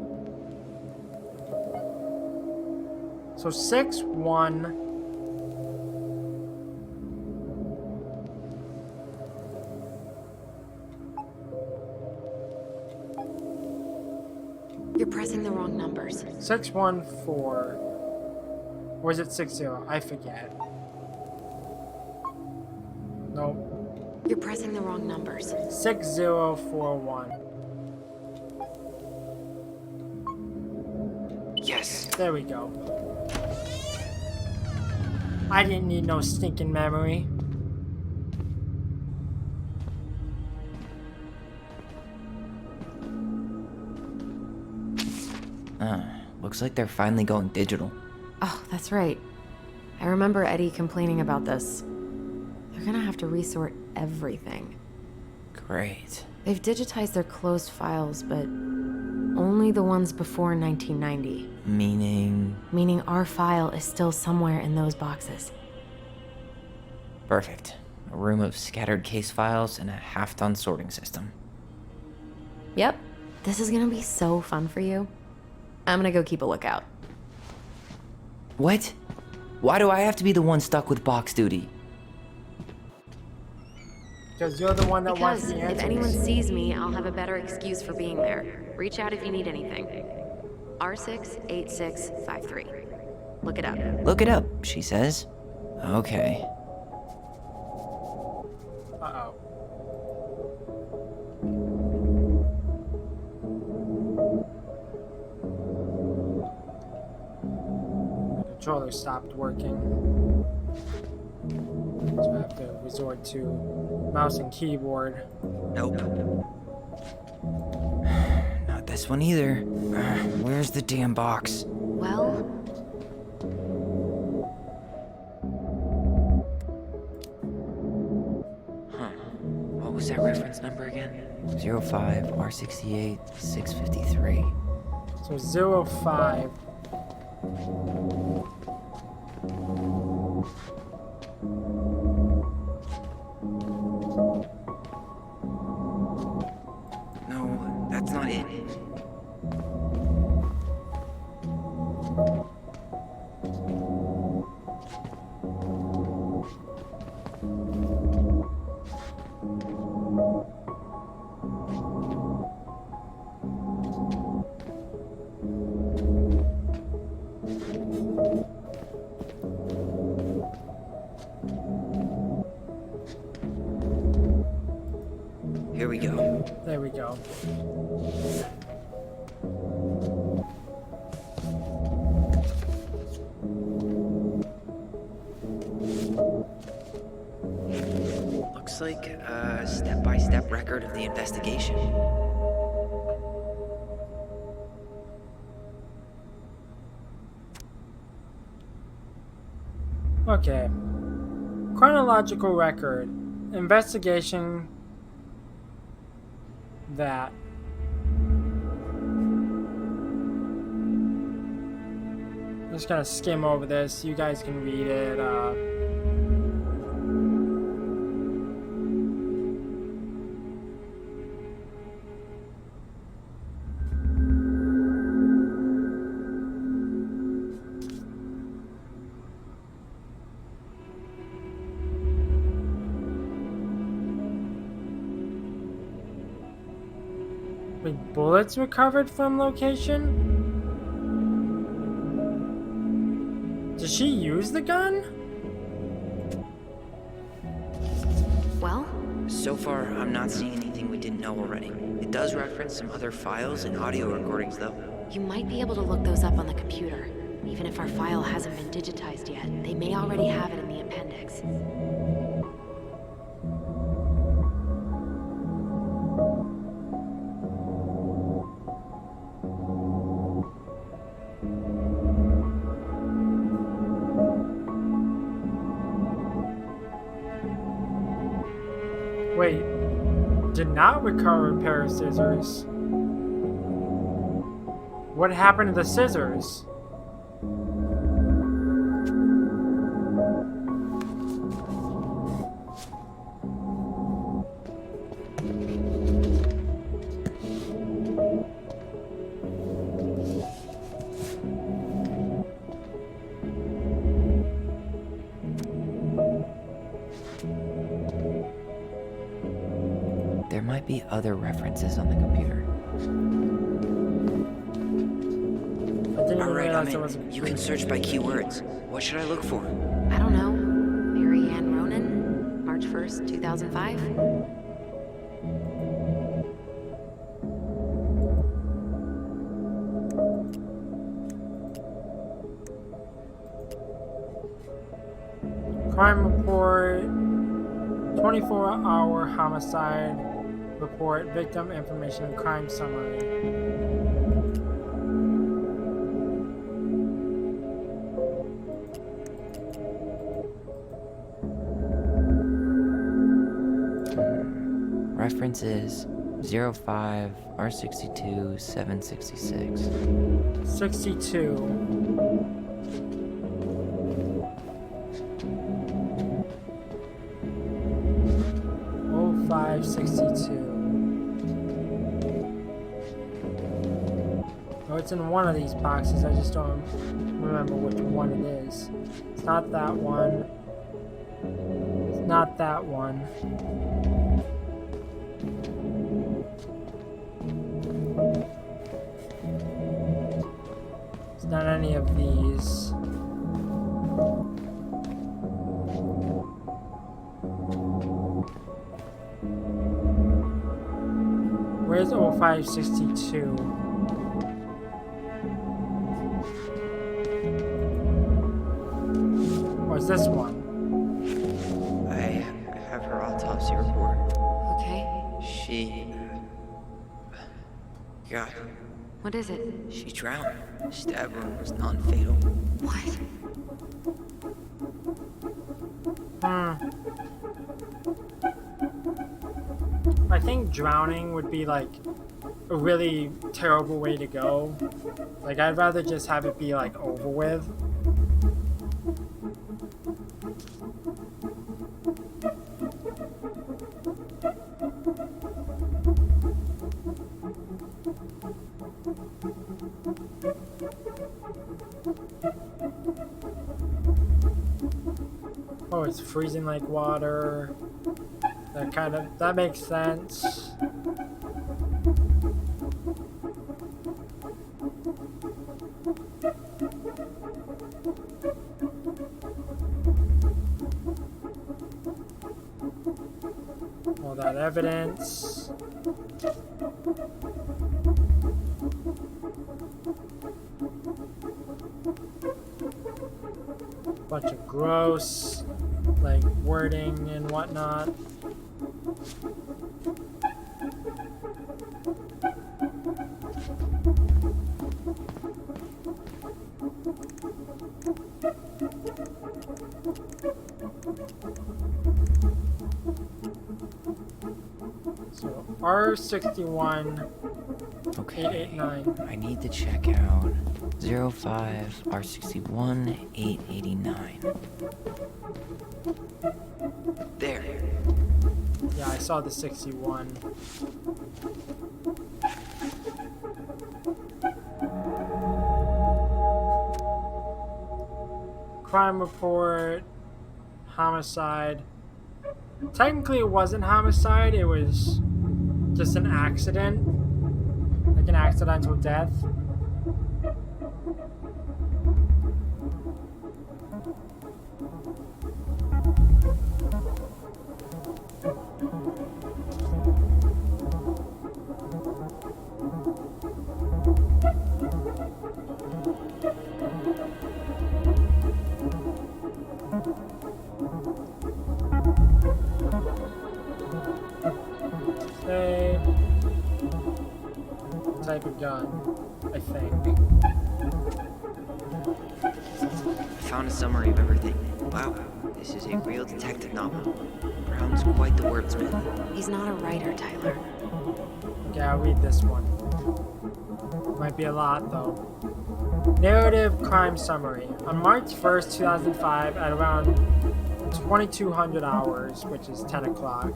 Speaker 2: So 6, 1.
Speaker 1: You're pressing the wrong numbers.
Speaker 2: 614. Or is it 60? I forget. Nope.
Speaker 1: You're pressing the wrong numbers.
Speaker 2: 6041.
Speaker 3: Yes.
Speaker 2: There we go. I didn't need no stinking memory.
Speaker 3: Looks like they're finally going digital.
Speaker 1: Oh, that's right. I remember Eddie complaining about this. They're gonna have to resort everything.
Speaker 3: Great.
Speaker 1: They've digitized their closed files, but only the ones before 1990. Meaning our file is still somewhere in those boxes.
Speaker 3: Perfect. A room of scattered case files and a half-done sorting system.
Speaker 1: Yep. This is gonna be so fun for you. I'm gonna go keep a lookout.
Speaker 3: What? Why do I have to be the one stuck with box duty?
Speaker 2: Because you're the one that wants
Speaker 1: Because
Speaker 2: the
Speaker 1: if
Speaker 2: answers.
Speaker 1: anyone sees me, I'll have a better excuse for being there. Reach out if you need anything. R68653. Look it up.
Speaker 3: Look it up, she says. Okay.
Speaker 2: Uh-oh. The controller stopped working. So I have to resort to mouse and keyboard.
Speaker 3: Nope. Not this one either. Where's the damn box?
Speaker 1: Well,
Speaker 3: What was that reference number again? 05 R68 653.
Speaker 2: So 05.
Speaker 3: No, that's not it. Here we go.
Speaker 2: There we go.
Speaker 3: Looks like a step-by-step record of the investigation.
Speaker 2: Okay. Chronological record. Investigation that. I'm just gonna skim over this. You guys can read it. With bullets recovered from location? Did she use the gun?
Speaker 1: Well,
Speaker 3: So far, I'm not seeing anything we didn't know already. It does reference some other files and audio recordings, though.
Speaker 1: you might be able to look those up on the computer. Even if our file hasn't been digitized yet, they may already have it in the appendix.
Speaker 2: Wait, did not recover a pair of scissors. What happened to the scissors?
Speaker 3: There might be other references on the computer.
Speaker 2: I didn't even
Speaker 3: Alright,
Speaker 2: realize
Speaker 3: I'm
Speaker 2: there was a
Speaker 3: in. You can search by keywords. What should I look for?
Speaker 1: I don't know. Mary Ann Ronan? March 1st, 2005?
Speaker 2: crime report, 24-hour homicide report, victim information, and crime summary.
Speaker 3: References 05 R62 766.
Speaker 2: 62. Oh, 562. Oh, it's in one of these boxes. I just don't remember which one it is. It's not that one. It's not that one. It's not any of these. Where's 0562? What's this one?
Speaker 3: I have her autopsy report.
Speaker 1: Okay.
Speaker 3: She. God,
Speaker 1: What is it?
Speaker 3: she drowned. Stab wound was non-fatal.
Speaker 1: What?
Speaker 2: I think drowning would be like a really terrible way to go. Like, I'd rather just have it be like over with. Oh, it's freezing like water. That makes sense. All that got evidence. Bunch of gross, like, wording and whatnot. So R61
Speaker 3: Okay.
Speaker 2: 889.
Speaker 3: I need to check out 05 R61 889. There.
Speaker 2: Yeah, I saw the 61. Crime report, homicide. Technically, it wasn't homicide, it was just an accident. Like an accidental death. Say, type of gun, I think.
Speaker 3: I found a summary of everything. Wow, this is a real detective novel. Brown's quite the wordsmith.
Speaker 1: He's not a writer, Tyler.
Speaker 2: Okay, I'll read this one. Might be a lot, though. Narrative crime summary. On March 1st, 2005, at around 2200 hours, which is 10 o'clock,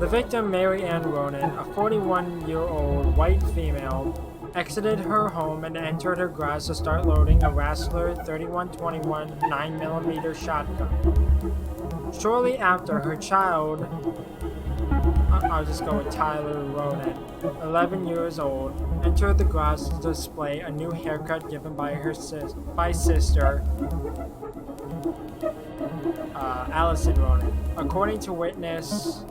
Speaker 2: the victim, Mary Ann Ronan, a 41-year-old white female, exited her home and entered her garage to start loading a Rassler 3121 9mm shotgun. Shortly after, her child, I'll just go with Tyler Ronan, 11 years old, entered the garage to display a new haircut given by her sister, Allison Ronan. According to witness,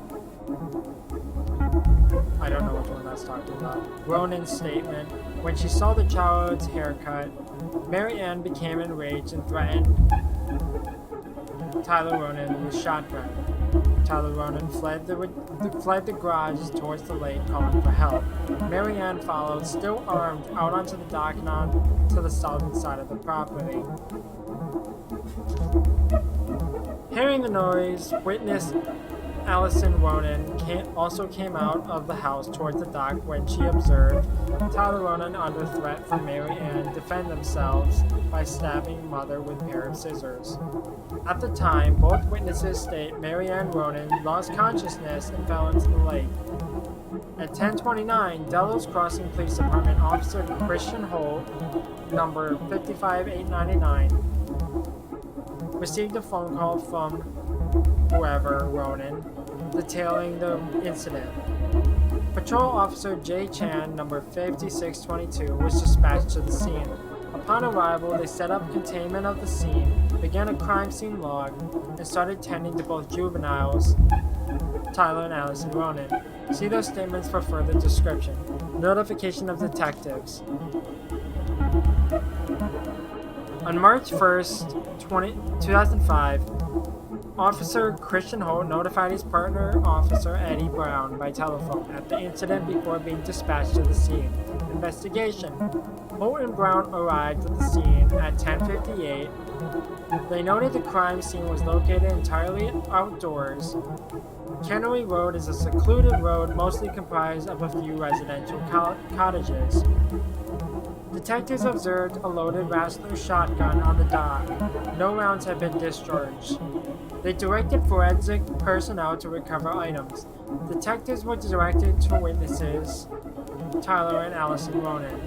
Speaker 2: I don't know which one that's talking about, Ronan's statement, when she saw the child's haircut, Mary Ann became enraged and threatened Tyler Ronan with shotgun. Tyler Ronan fled the garage towards the lake, calling for help. Mary Ann followed, still armed, out onto the dock and on to the southern side of the property. Hearing the noise, witness Allison Ronan also came out of the house towards the dock when she observed Tyler Ronan under threat from Mary Ann defend themselves by stabbing mother with a pair of scissors. At the time, both witnesses state Mary Ann Ronan lost consciousness and fell into the lake. At 10:29, Delos Crossing Police Department Officer Christian Holt, number 55899, received a phone call from whoever, Ronan, detailing the incident. Patrol Officer J. Chan, number 5622, was dispatched to the scene. Upon arrival, they set up containment of the scene, began a crime scene log, and started tending to both juveniles, Tyler and Allison Ronan. See those statements for further description. Notification of detectives. On March 1st, 2005, Officer Christian Holt notified his partner, Officer Eddie Brown, by telephone at the incident before being dispatched to the scene. Investigation. Holt and Brown arrived at the scene at 10:58. They noted the crime scene was located entirely outdoors. Cannery Road is a secluded road mostly comprised of a few residential cottages. Detectives observed a loaded Rassler shotgun on the dock. No rounds had been discharged. They directed forensic personnel to recover items. Detectives were directed to witnesses, Tyler and Allison Ronan.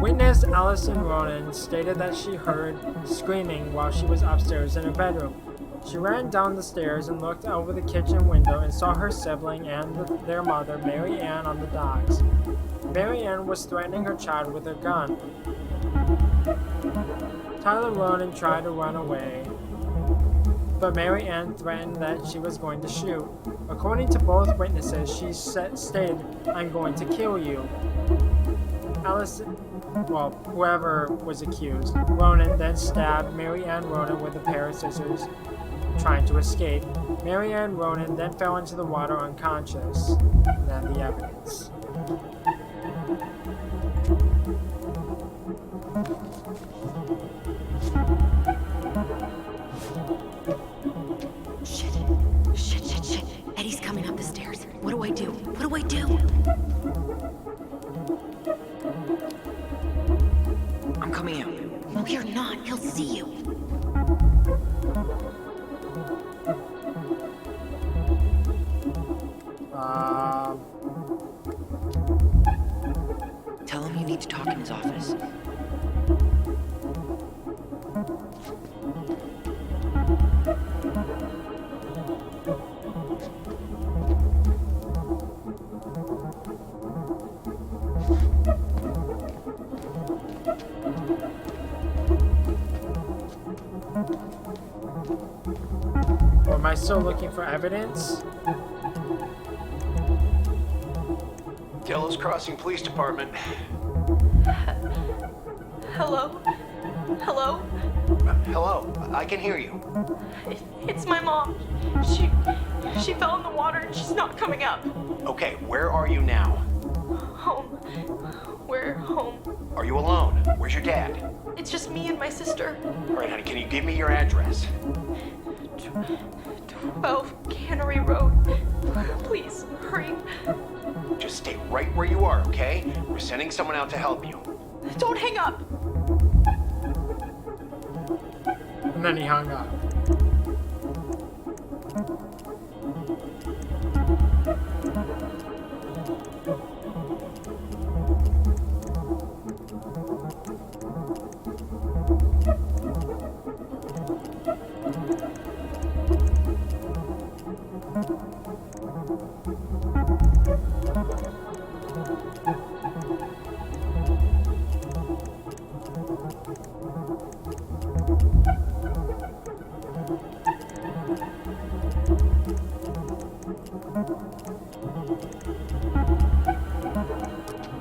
Speaker 2: Witness Allison Ronan stated that she heard screaming while she was upstairs in her bedroom. She ran down the stairs and looked over the kitchen window and saw her sibling and their mother, Mary Ann, on the docks. Mary Ann was threatening her child with her gun. Tyler Ronan tried to run away. but Mary Ann threatened that she was going to shoot. According to both witnesses, she stated, "I'm going to kill you." Allison, well, whoever was accused, Ronan then stabbed Mary Ann Ronan with a pair of scissors, trying to escape. Mary Ann Ronan then fell into the water unconscious. And then the evidence.
Speaker 6: Shit. Eddie's coming up the stairs. What do I do? What do I do?
Speaker 3: I'm coming out.
Speaker 6: No, you're not. He'll see you.
Speaker 3: Tell him you need to talk in his office.
Speaker 2: Or am I still looking for evidence?
Speaker 7: Delos Crossing Police Department.
Speaker 11: Hello? Hello?
Speaker 7: Hello, I can hear you.
Speaker 11: It's my mom. She fell in the water and she's not coming up.
Speaker 7: Okay, where are you now?
Speaker 11: Home. We're home.
Speaker 7: Are you alone? Where's your dad?
Speaker 11: It's just me and my sister.
Speaker 7: All right, honey, can you give me your address?
Speaker 11: 12 Cannery Road. Please, hurry.
Speaker 7: Just stay right where you are, okay? We're sending someone out to help you.
Speaker 11: Don't hang up.
Speaker 2: And then he hung up.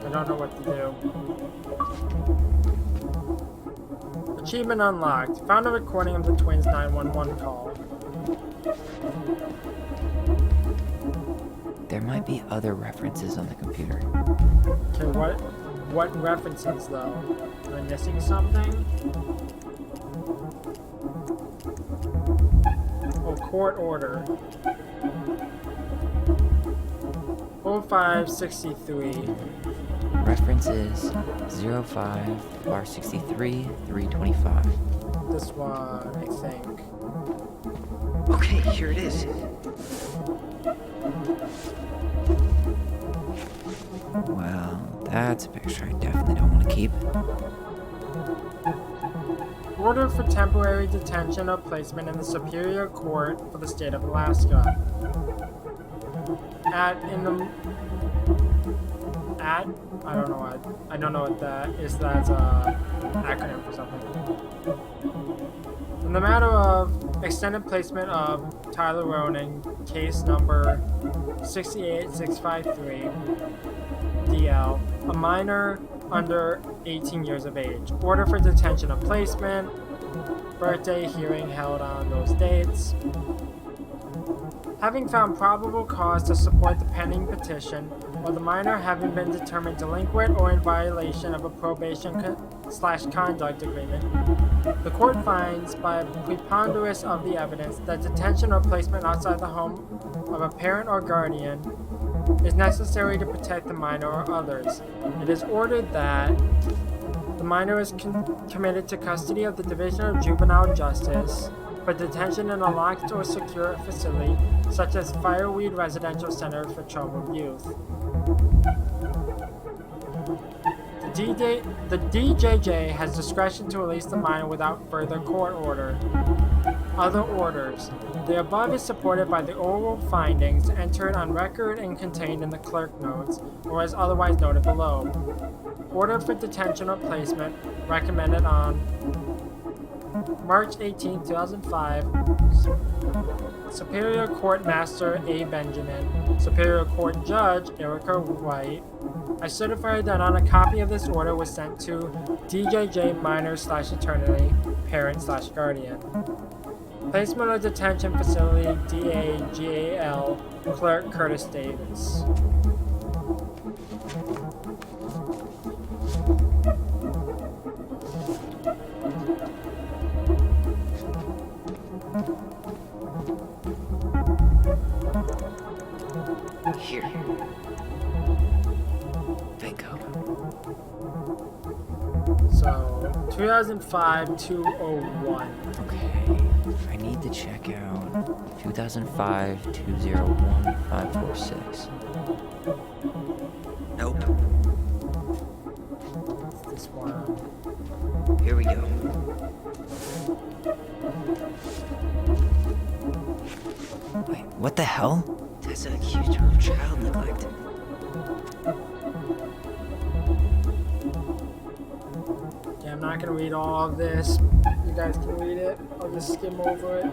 Speaker 2: I don't know what to do. Achievement unlocked. Found a recording of the twins' 911 call.
Speaker 3: There might be other references on the computer.
Speaker 2: Okay, what references though? Am I missing something? Oh, court order. 0563.
Speaker 3: References 05/63/325.
Speaker 2: This one, I think.
Speaker 3: Okay, here it is. Well, that's a picture I definitely don't want to keep.
Speaker 2: Order for temporary detention or placement in the Superior Court for the state of Alaska. I don't know what that is. That's a acronym for something. In the matter of extended placement of Tyler Ronan, case number 68653, DL, a minor under 18 years of age. Order for detention or placement. Birthday hearing held on those dates. Having found probable cause to support the pending petition, or the minor having been determined delinquent or in violation of a probation/conduct agreement, the court finds by a preponderance of the evidence that detention or placement outside the home of a parent or guardian is necessary to protect the minor or others. It is ordered that the minor is committed to custody of the Division of Juvenile Justice for detention in a locked or secure facility, such as Fireweed Residential Center for Troubled Youth. The DJJ has discretion to release the minor without further court order. Other orders. The above is supported by the oral findings entered on record and contained in the clerk notes, or as otherwise noted below. Order for detention or placement recommended on March 18, 2005. Superior Court Master A. Benjamin. Superior Court Judge Erica White. I certify that on a copy of this order was sent to DJJ minor/attorney, parent/guardian. Placement of detention facility DAGAL, Clerk Curtis Davis.
Speaker 3: Here. Bingo.
Speaker 2: So, 2005-201.
Speaker 3: Okay. I need to check out 2005-201-546. Nope.
Speaker 2: This one.
Speaker 3: Here we go. Wait, what the hell? Tessa accused her of child neglect.
Speaker 2: Yeah, I'm not gonna read all of this. You guys can read it. I'll just skim over it.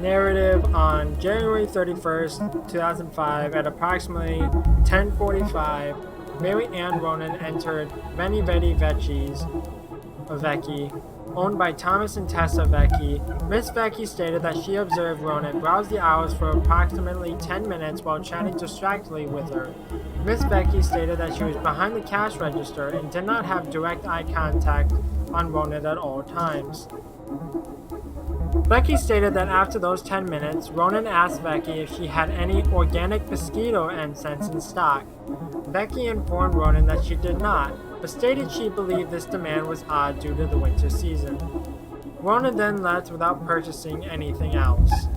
Speaker 2: Narrative on January 31st, 2005 at approximately 10:45, Mary Ann Ronan entered Benivedi Vecchi, owned by Thomas and Tessa Vecchi. Miss Vecchi stated that she observed Ronan browse the aisles for approximately 10 minutes while chatting distractedly with her. Miss Vecchi stated that she was behind the cash register and did not have direct eye contact on Ronan at all times. Becky stated that after those 10 minutes, Ronan asked Becky if she had any organic mosquito incense in stock. Becky informed Ronan that she did not, but stated she believed this demand was odd due to the winter season. Ronan then left without purchasing anything else.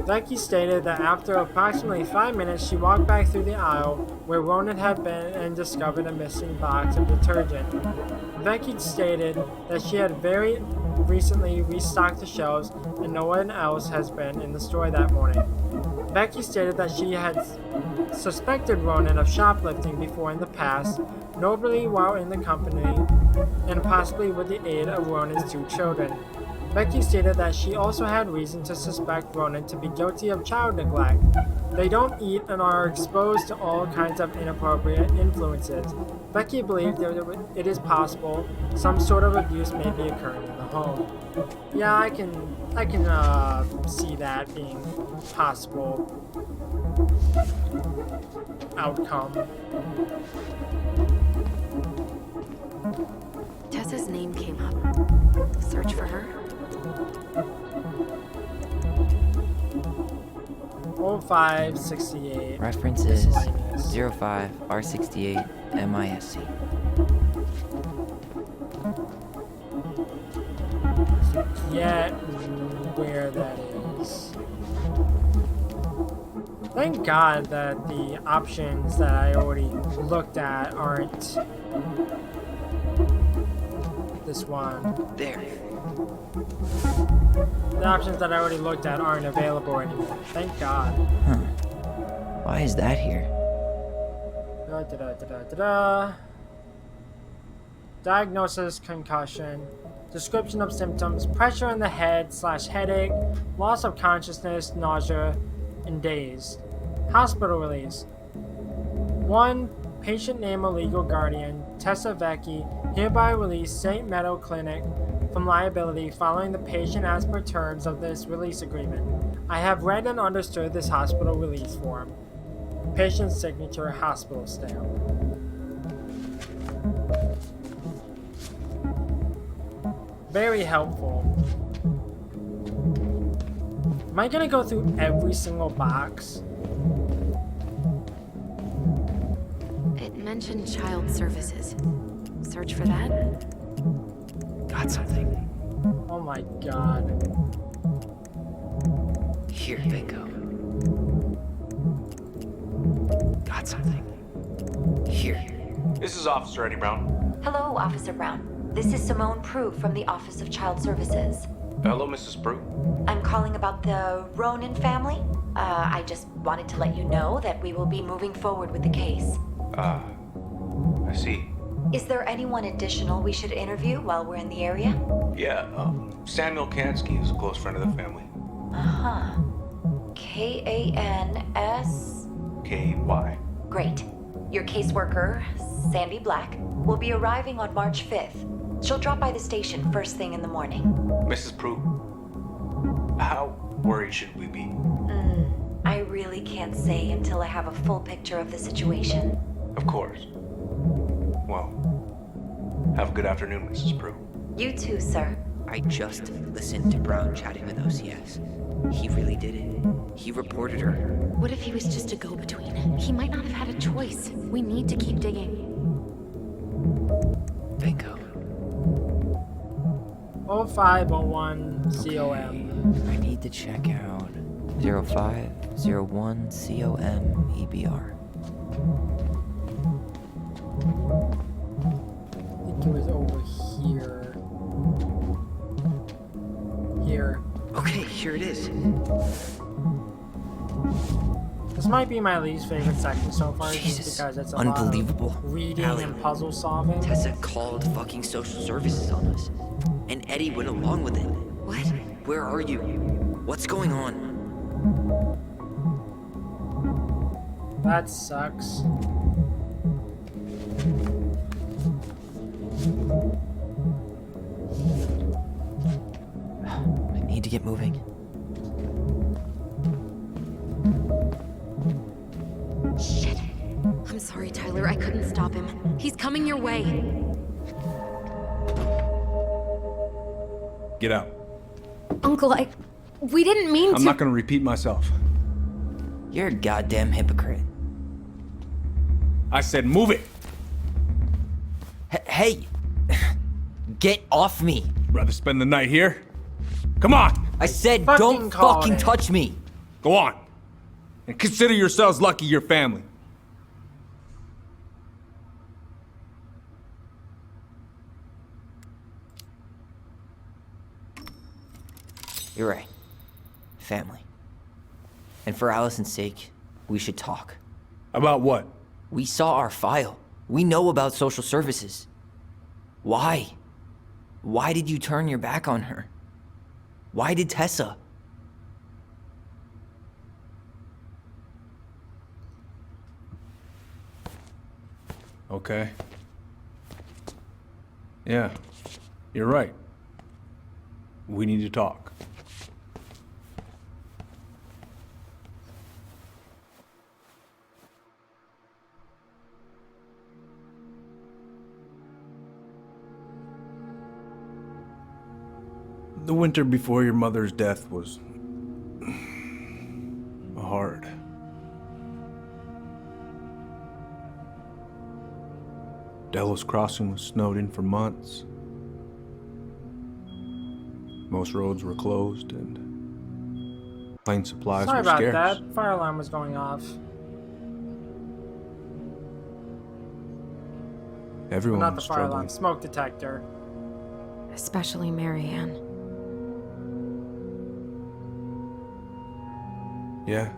Speaker 2: Becky stated that after approximately 5 minutes, she walked back through the aisle where Ronan had been and discovered a missing box of detergent. Becky stated that she had very recently restocked the shelves and no one else has been in the store that morning. Becky stated that she had suspected Ronan of shoplifting before in the past, notably while in the company and possibly with the aid of Ronan's 2 children. Becky stated that she also had reason to suspect Ronan to be guilty of child neglect. They don't eat and are exposed to all kinds of inappropriate influences. Becky believed that it is possible some sort of abuse may be occurring in the home. Yeah, I can see that being possible outcome.
Speaker 1: Tessa's name came up. Search for her.
Speaker 2: 0568.
Speaker 3: References
Speaker 2: Miscellaneous.
Speaker 3: 05 R68 MISC.
Speaker 2: Forget where that is. Thank God that the options that I already looked at aren't this one.
Speaker 3: There.
Speaker 2: The options that I already looked at aren't available anymore. Thank God.
Speaker 3: Huh. Why is that here?
Speaker 2: Diagnosis: concussion. Description of symptoms: pressure in the head / headache, loss of consciousness, nausea, and dazed. Hospital release. 1. Patient name or legal guardian, Tessa Vecchi, hereby release St. Meadow Clinic from liability following the patient as per terms of this release agreement. I have read and understood this hospital release form. Patient's signature, hospital stamp. Very helpful. Am I gonna go through every single box?
Speaker 1: It mentioned child services. Search for that.
Speaker 3: Got something.
Speaker 2: Oh my god.
Speaker 3: Here, bingo. Got something. Here.
Speaker 12: This is Officer Eddie Brown.
Speaker 6: Hello, Officer Brown.
Speaker 12: This is Simone Prue from the Office of Child Services.
Speaker 13: Hello, Mrs. Prue.
Speaker 12: I'm calling about the Ronan family. I just wanted to let you know that we will be moving forward with the case.
Speaker 13: I see.
Speaker 12: Is there anyone additional we should interview while we're in the area?
Speaker 13: Yeah, Samuel Kansky is a close friend of the family.
Speaker 12: Uh-huh. K-A-N-S...
Speaker 13: K-Y.
Speaker 12: Great. Your caseworker, Sandy Black, will be arriving on March 5th. She'll drop by the station first thing in the morning.
Speaker 13: Mrs. Prue, how worried should we be?
Speaker 12: I really can't say until I have a full picture of the situation.
Speaker 13: Of course. Well, have a good afternoon, Mrs. Prue.
Speaker 12: You too, sir.
Speaker 3: I just listened to Brown chatting with OCS. He really did it. He reported her.
Speaker 1: What if he was just a go-between? He might not have had a choice. We need to keep digging.
Speaker 3: Bingo.
Speaker 2: 0501 COM.
Speaker 3: I need to check out 0501 COM EBR.
Speaker 2: I think it was over here. Here.
Speaker 3: Okay, here it is.
Speaker 2: This might be my least favorite section so far, just
Speaker 3: Jesus,
Speaker 2: because it's a
Speaker 3: unbelievable.
Speaker 2: lot of reading
Speaker 3: Allie,
Speaker 2: and puzzle solving.
Speaker 3: Tessa called fucking social services on us. And Eddie went along with it.
Speaker 1: What?
Speaker 3: Where are you? What's going on?
Speaker 2: That sucks.
Speaker 3: I need to get moving.
Speaker 1: Shit. I'm sorry, Tyler. I couldn't stop him. He's coming your way.
Speaker 9: Get out.
Speaker 1: Uncle, we didn't mean to.
Speaker 9: I'm not gonna repeat myself.
Speaker 3: You're a goddamn hypocrite.
Speaker 9: I said move it!
Speaker 3: Hey! Get off me!
Speaker 9: Rather spend the night here? Come on!
Speaker 3: I said
Speaker 2: Fucking
Speaker 3: don't
Speaker 2: call
Speaker 3: fucking
Speaker 2: it.
Speaker 3: touch me!
Speaker 9: Go on! And consider yourselves lucky you're family.
Speaker 3: You're right. Family. And for Allison's sake, we should talk.
Speaker 9: About what?
Speaker 3: We saw our file. We know about social services. Why? Why did you turn your back on her? Why did Tessa?
Speaker 9: Okay. Yeah, you're right. We need to talk. The winter before your mother's death was hard. Delos Crossing was snowed in for months. Most roads were closed and plane supplies
Speaker 2: Sorry
Speaker 9: were
Speaker 2: about
Speaker 9: scarce.
Speaker 2: that. Fire alarm was going off.
Speaker 9: Everyone
Speaker 2: Not the
Speaker 9: was
Speaker 2: fire
Speaker 9: struggling.
Speaker 2: alarm, smoke detector.
Speaker 1: Especially Marianne.
Speaker 9: Yeah.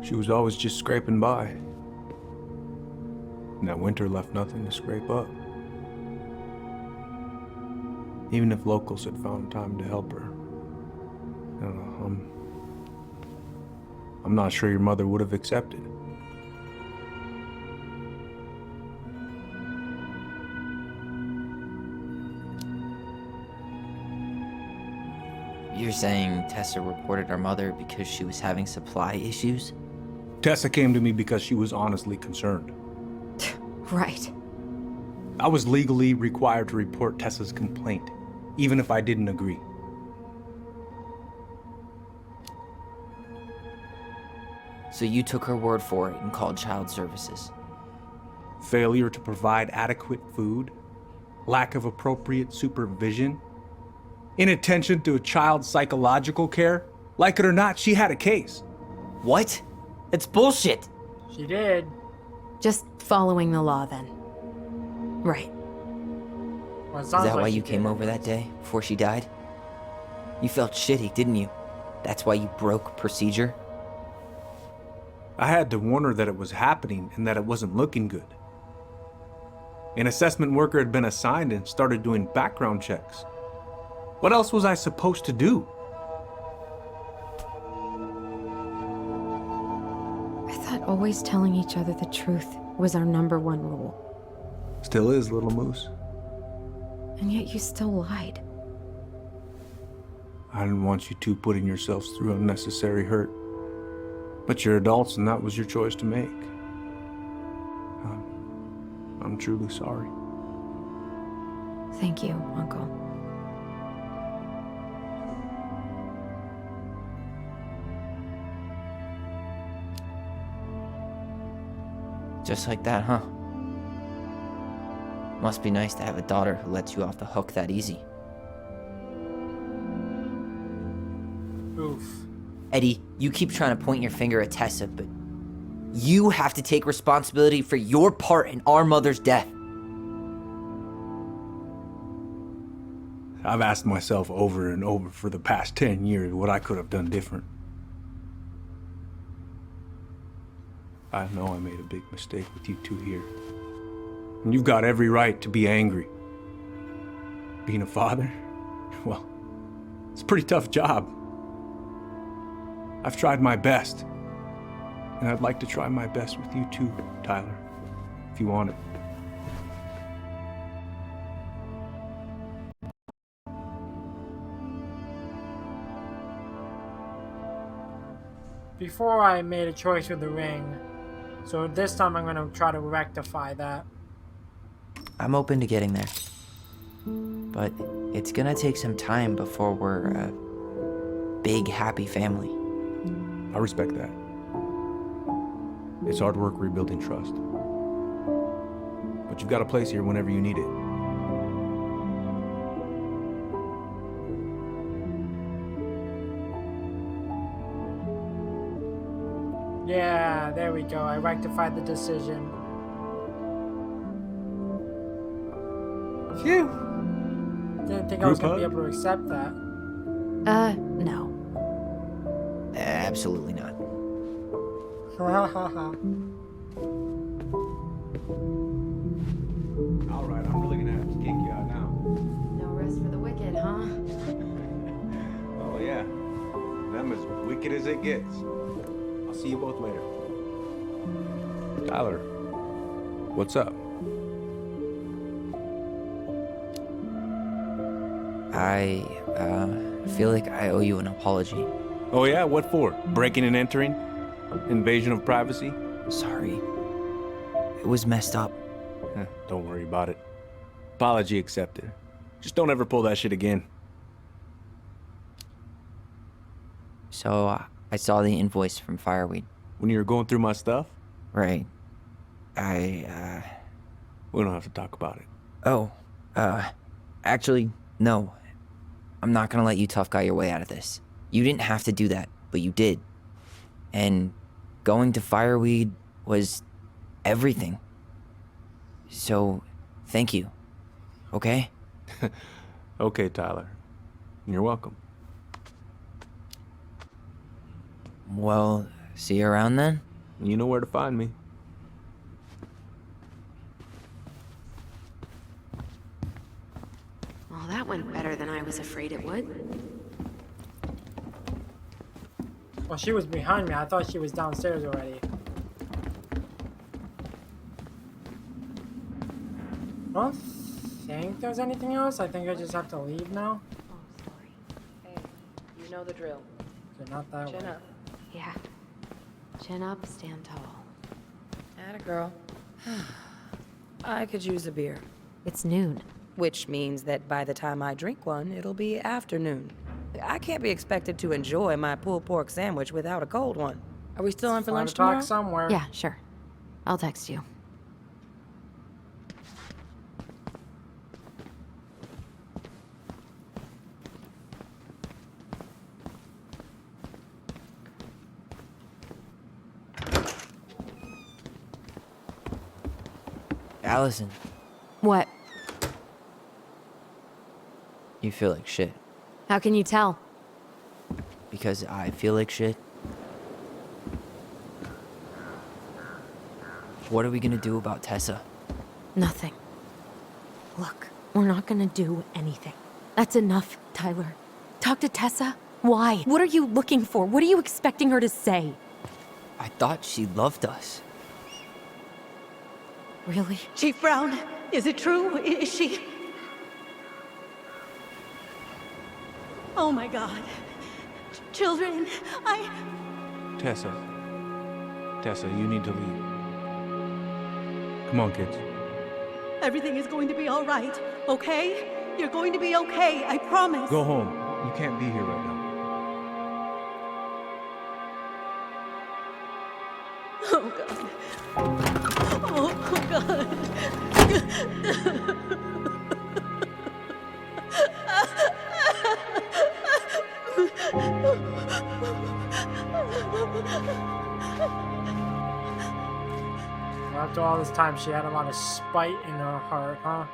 Speaker 9: She was always just scraping by. And that winter left nothing to scrape up. Even if locals had found time to help her. I don't know, I'm not sure your mother would have accepted.
Speaker 3: You're saying Tessa reported our mother because she was having supply issues?
Speaker 9: Tessa came to me because she was honestly concerned.
Speaker 1: Right.
Speaker 9: I was legally required to report Tessa's complaint, even if I didn't agree.
Speaker 3: So you took her word for it and called child services?
Speaker 9: Failure to provide adequate food, lack of appropriate supervision, inattention to a child's psychological care. Like it or not, she had a case.
Speaker 3: What? It's bullshit!
Speaker 2: She did.
Speaker 1: Just following the law then. Right.
Speaker 2: Well, it
Speaker 3: Is
Speaker 2: sounds
Speaker 3: that
Speaker 2: like
Speaker 3: why
Speaker 2: she
Speaker 3: you came
Speaker 2: did.
Speaker 3: over that day, before she died? You felt shitty, didn't you? That's why you broke procedure?
Speaker 9: I had to warn her that it was happening and that it wasn't looking good. An assessment worker had been assigned and started doing background checks. What else was I supposed to do?
Speaker 1: I thought always telling each other the truth was our number one rule.
Speaker 9: Still is, little moose.
Speaker 1: And yet you still lied.
Speaker 9: I didn't want you two putting yourselves through unnecessary hurt. But you're adults and that was your choice to make. I'm truly sorry.
Speaker 1: Thank you, Uncle.
Speaker 3: Just like that, huh? Must be nice to have a daughter who lets you off the hook that easy.
Speaker 2: Oof.
Speaker 3: Eddie, you keep trying to point your finger at Tessa, but you have to take responsibility for your part in our mother's death.
Speaker 9: I've asked myself over and over for the past 10 years what I could have done different. I know I made a big mistake with you two here. And you've got every right to be angry. Being a father? Well, it's a pretty tough job. I've tried my best. And I'd like to try my best with you too, Tyler, if you want it.
Speaker 2: Before I made a choice with the ring, so this time I'm gonna try to rectify that.
Speaker 3: I'm open to getting there. But it's gonna take some time before we're a big, happy family.
Speaker 9: I respect that. It's hard work rebuilding trust. But you've got a place here whenever you need it.
Speaker 2: Yeah, there we go. I rectified the decision. Phew! Didn't think I was gonna be able to accept that.
Speaker 1: No.
Speaker 3: Absolutely not.
Speaker 9: Alright, I'm really gonna have to kick you out now.
Speaker 1: No rest for the wicked, huh?
Speaker 9: Oh yeah. Them as wicked as it gets. I'll see you both later. Tyler, what's up?
Speaker 3: I feel like I owe you an apology.
Speaker 9: Oh yeah, what for? Breaking and entering? Invasion of privacy?
Speaker 3: Sorry. It was messed up.
Speaker 9: Don't worry about it. Apology accepted. Just don't ever pull that shit again.
Speaker 3: So, I saw the invoice from Fireweed.
Speaker 9: When you were going through my stuff?
Speaker 3: Right.
Speaker 9: We don't have to talk about it.
Speaker 3: Oh, actually, no. I'm not gonna let you tough guy your way out of this. You didn't have to do that, but you did. And going to Fireweed was everything. So, thank you. Okay?
Speaker 9: Okay, Tyler. You're welcome.
Speaker 3: Well, see you around then?
Speaker 9: You know where to find me.
Speaker 1: Well, that went better than I was afraid it would.
Speaker 2: Well, she was behind me. I thought she was downstairs already. I don't think there's anything else. I think I just have to leave now.
Speaker 10: Oh, sorry. Hey, you know the drill.
Speaker 2: Okay, not that
Speaker 10: Chin
Speaker 2: way.
Speaker 10: up.
Speaker 1: Yeah. Chin up, stand tall.
Speaker 10: Atta girl. I could use a beer.
Speaker 1: It's noon.
Speaker 10: Which means that by the time I drink one, it'll be afternoon. I can't be expected to enjoy my pulled pork sandwich without a cold one. Are we still on for
Speaker 2: 5
Speaker 10: lunch
Speaker 2: o'clock
Speaker 10: tomorrow?
Speaker 2: somewhere.
Speaker 1: Yeah, sure. I'll text you.
Speaker 3: Allison,
Speaker 1: What?
Speaker 3: You feel like shit.
Speaker 1: How can you tell?
Speaker 3: Because I feel like shit. What are we gonna do about Tessa?
Speaker 1: Nothing. Look, we're not gonna do anything. That's enough, Tyler. Talk to Tessa? Why? What are you looking for? What are you expecting her to say?
Speaker 3: I thought she loved us.
Speaker 1: Really?
Speaker 8: Chief Brown, is it true? Is she... Oh my God. Children,
Speaker 9: Tessa. Tessa, you need to leave. Come on, kids.
Speaker 8: Everything is going to be all right, okay? You're going to be okay, I promise.
Speaker 9: Go home. You can't be here right now.
Speaker 8: Oh God. Oh God.
Speaker 2: After all this time, she had a lot of spite in her heart, huh?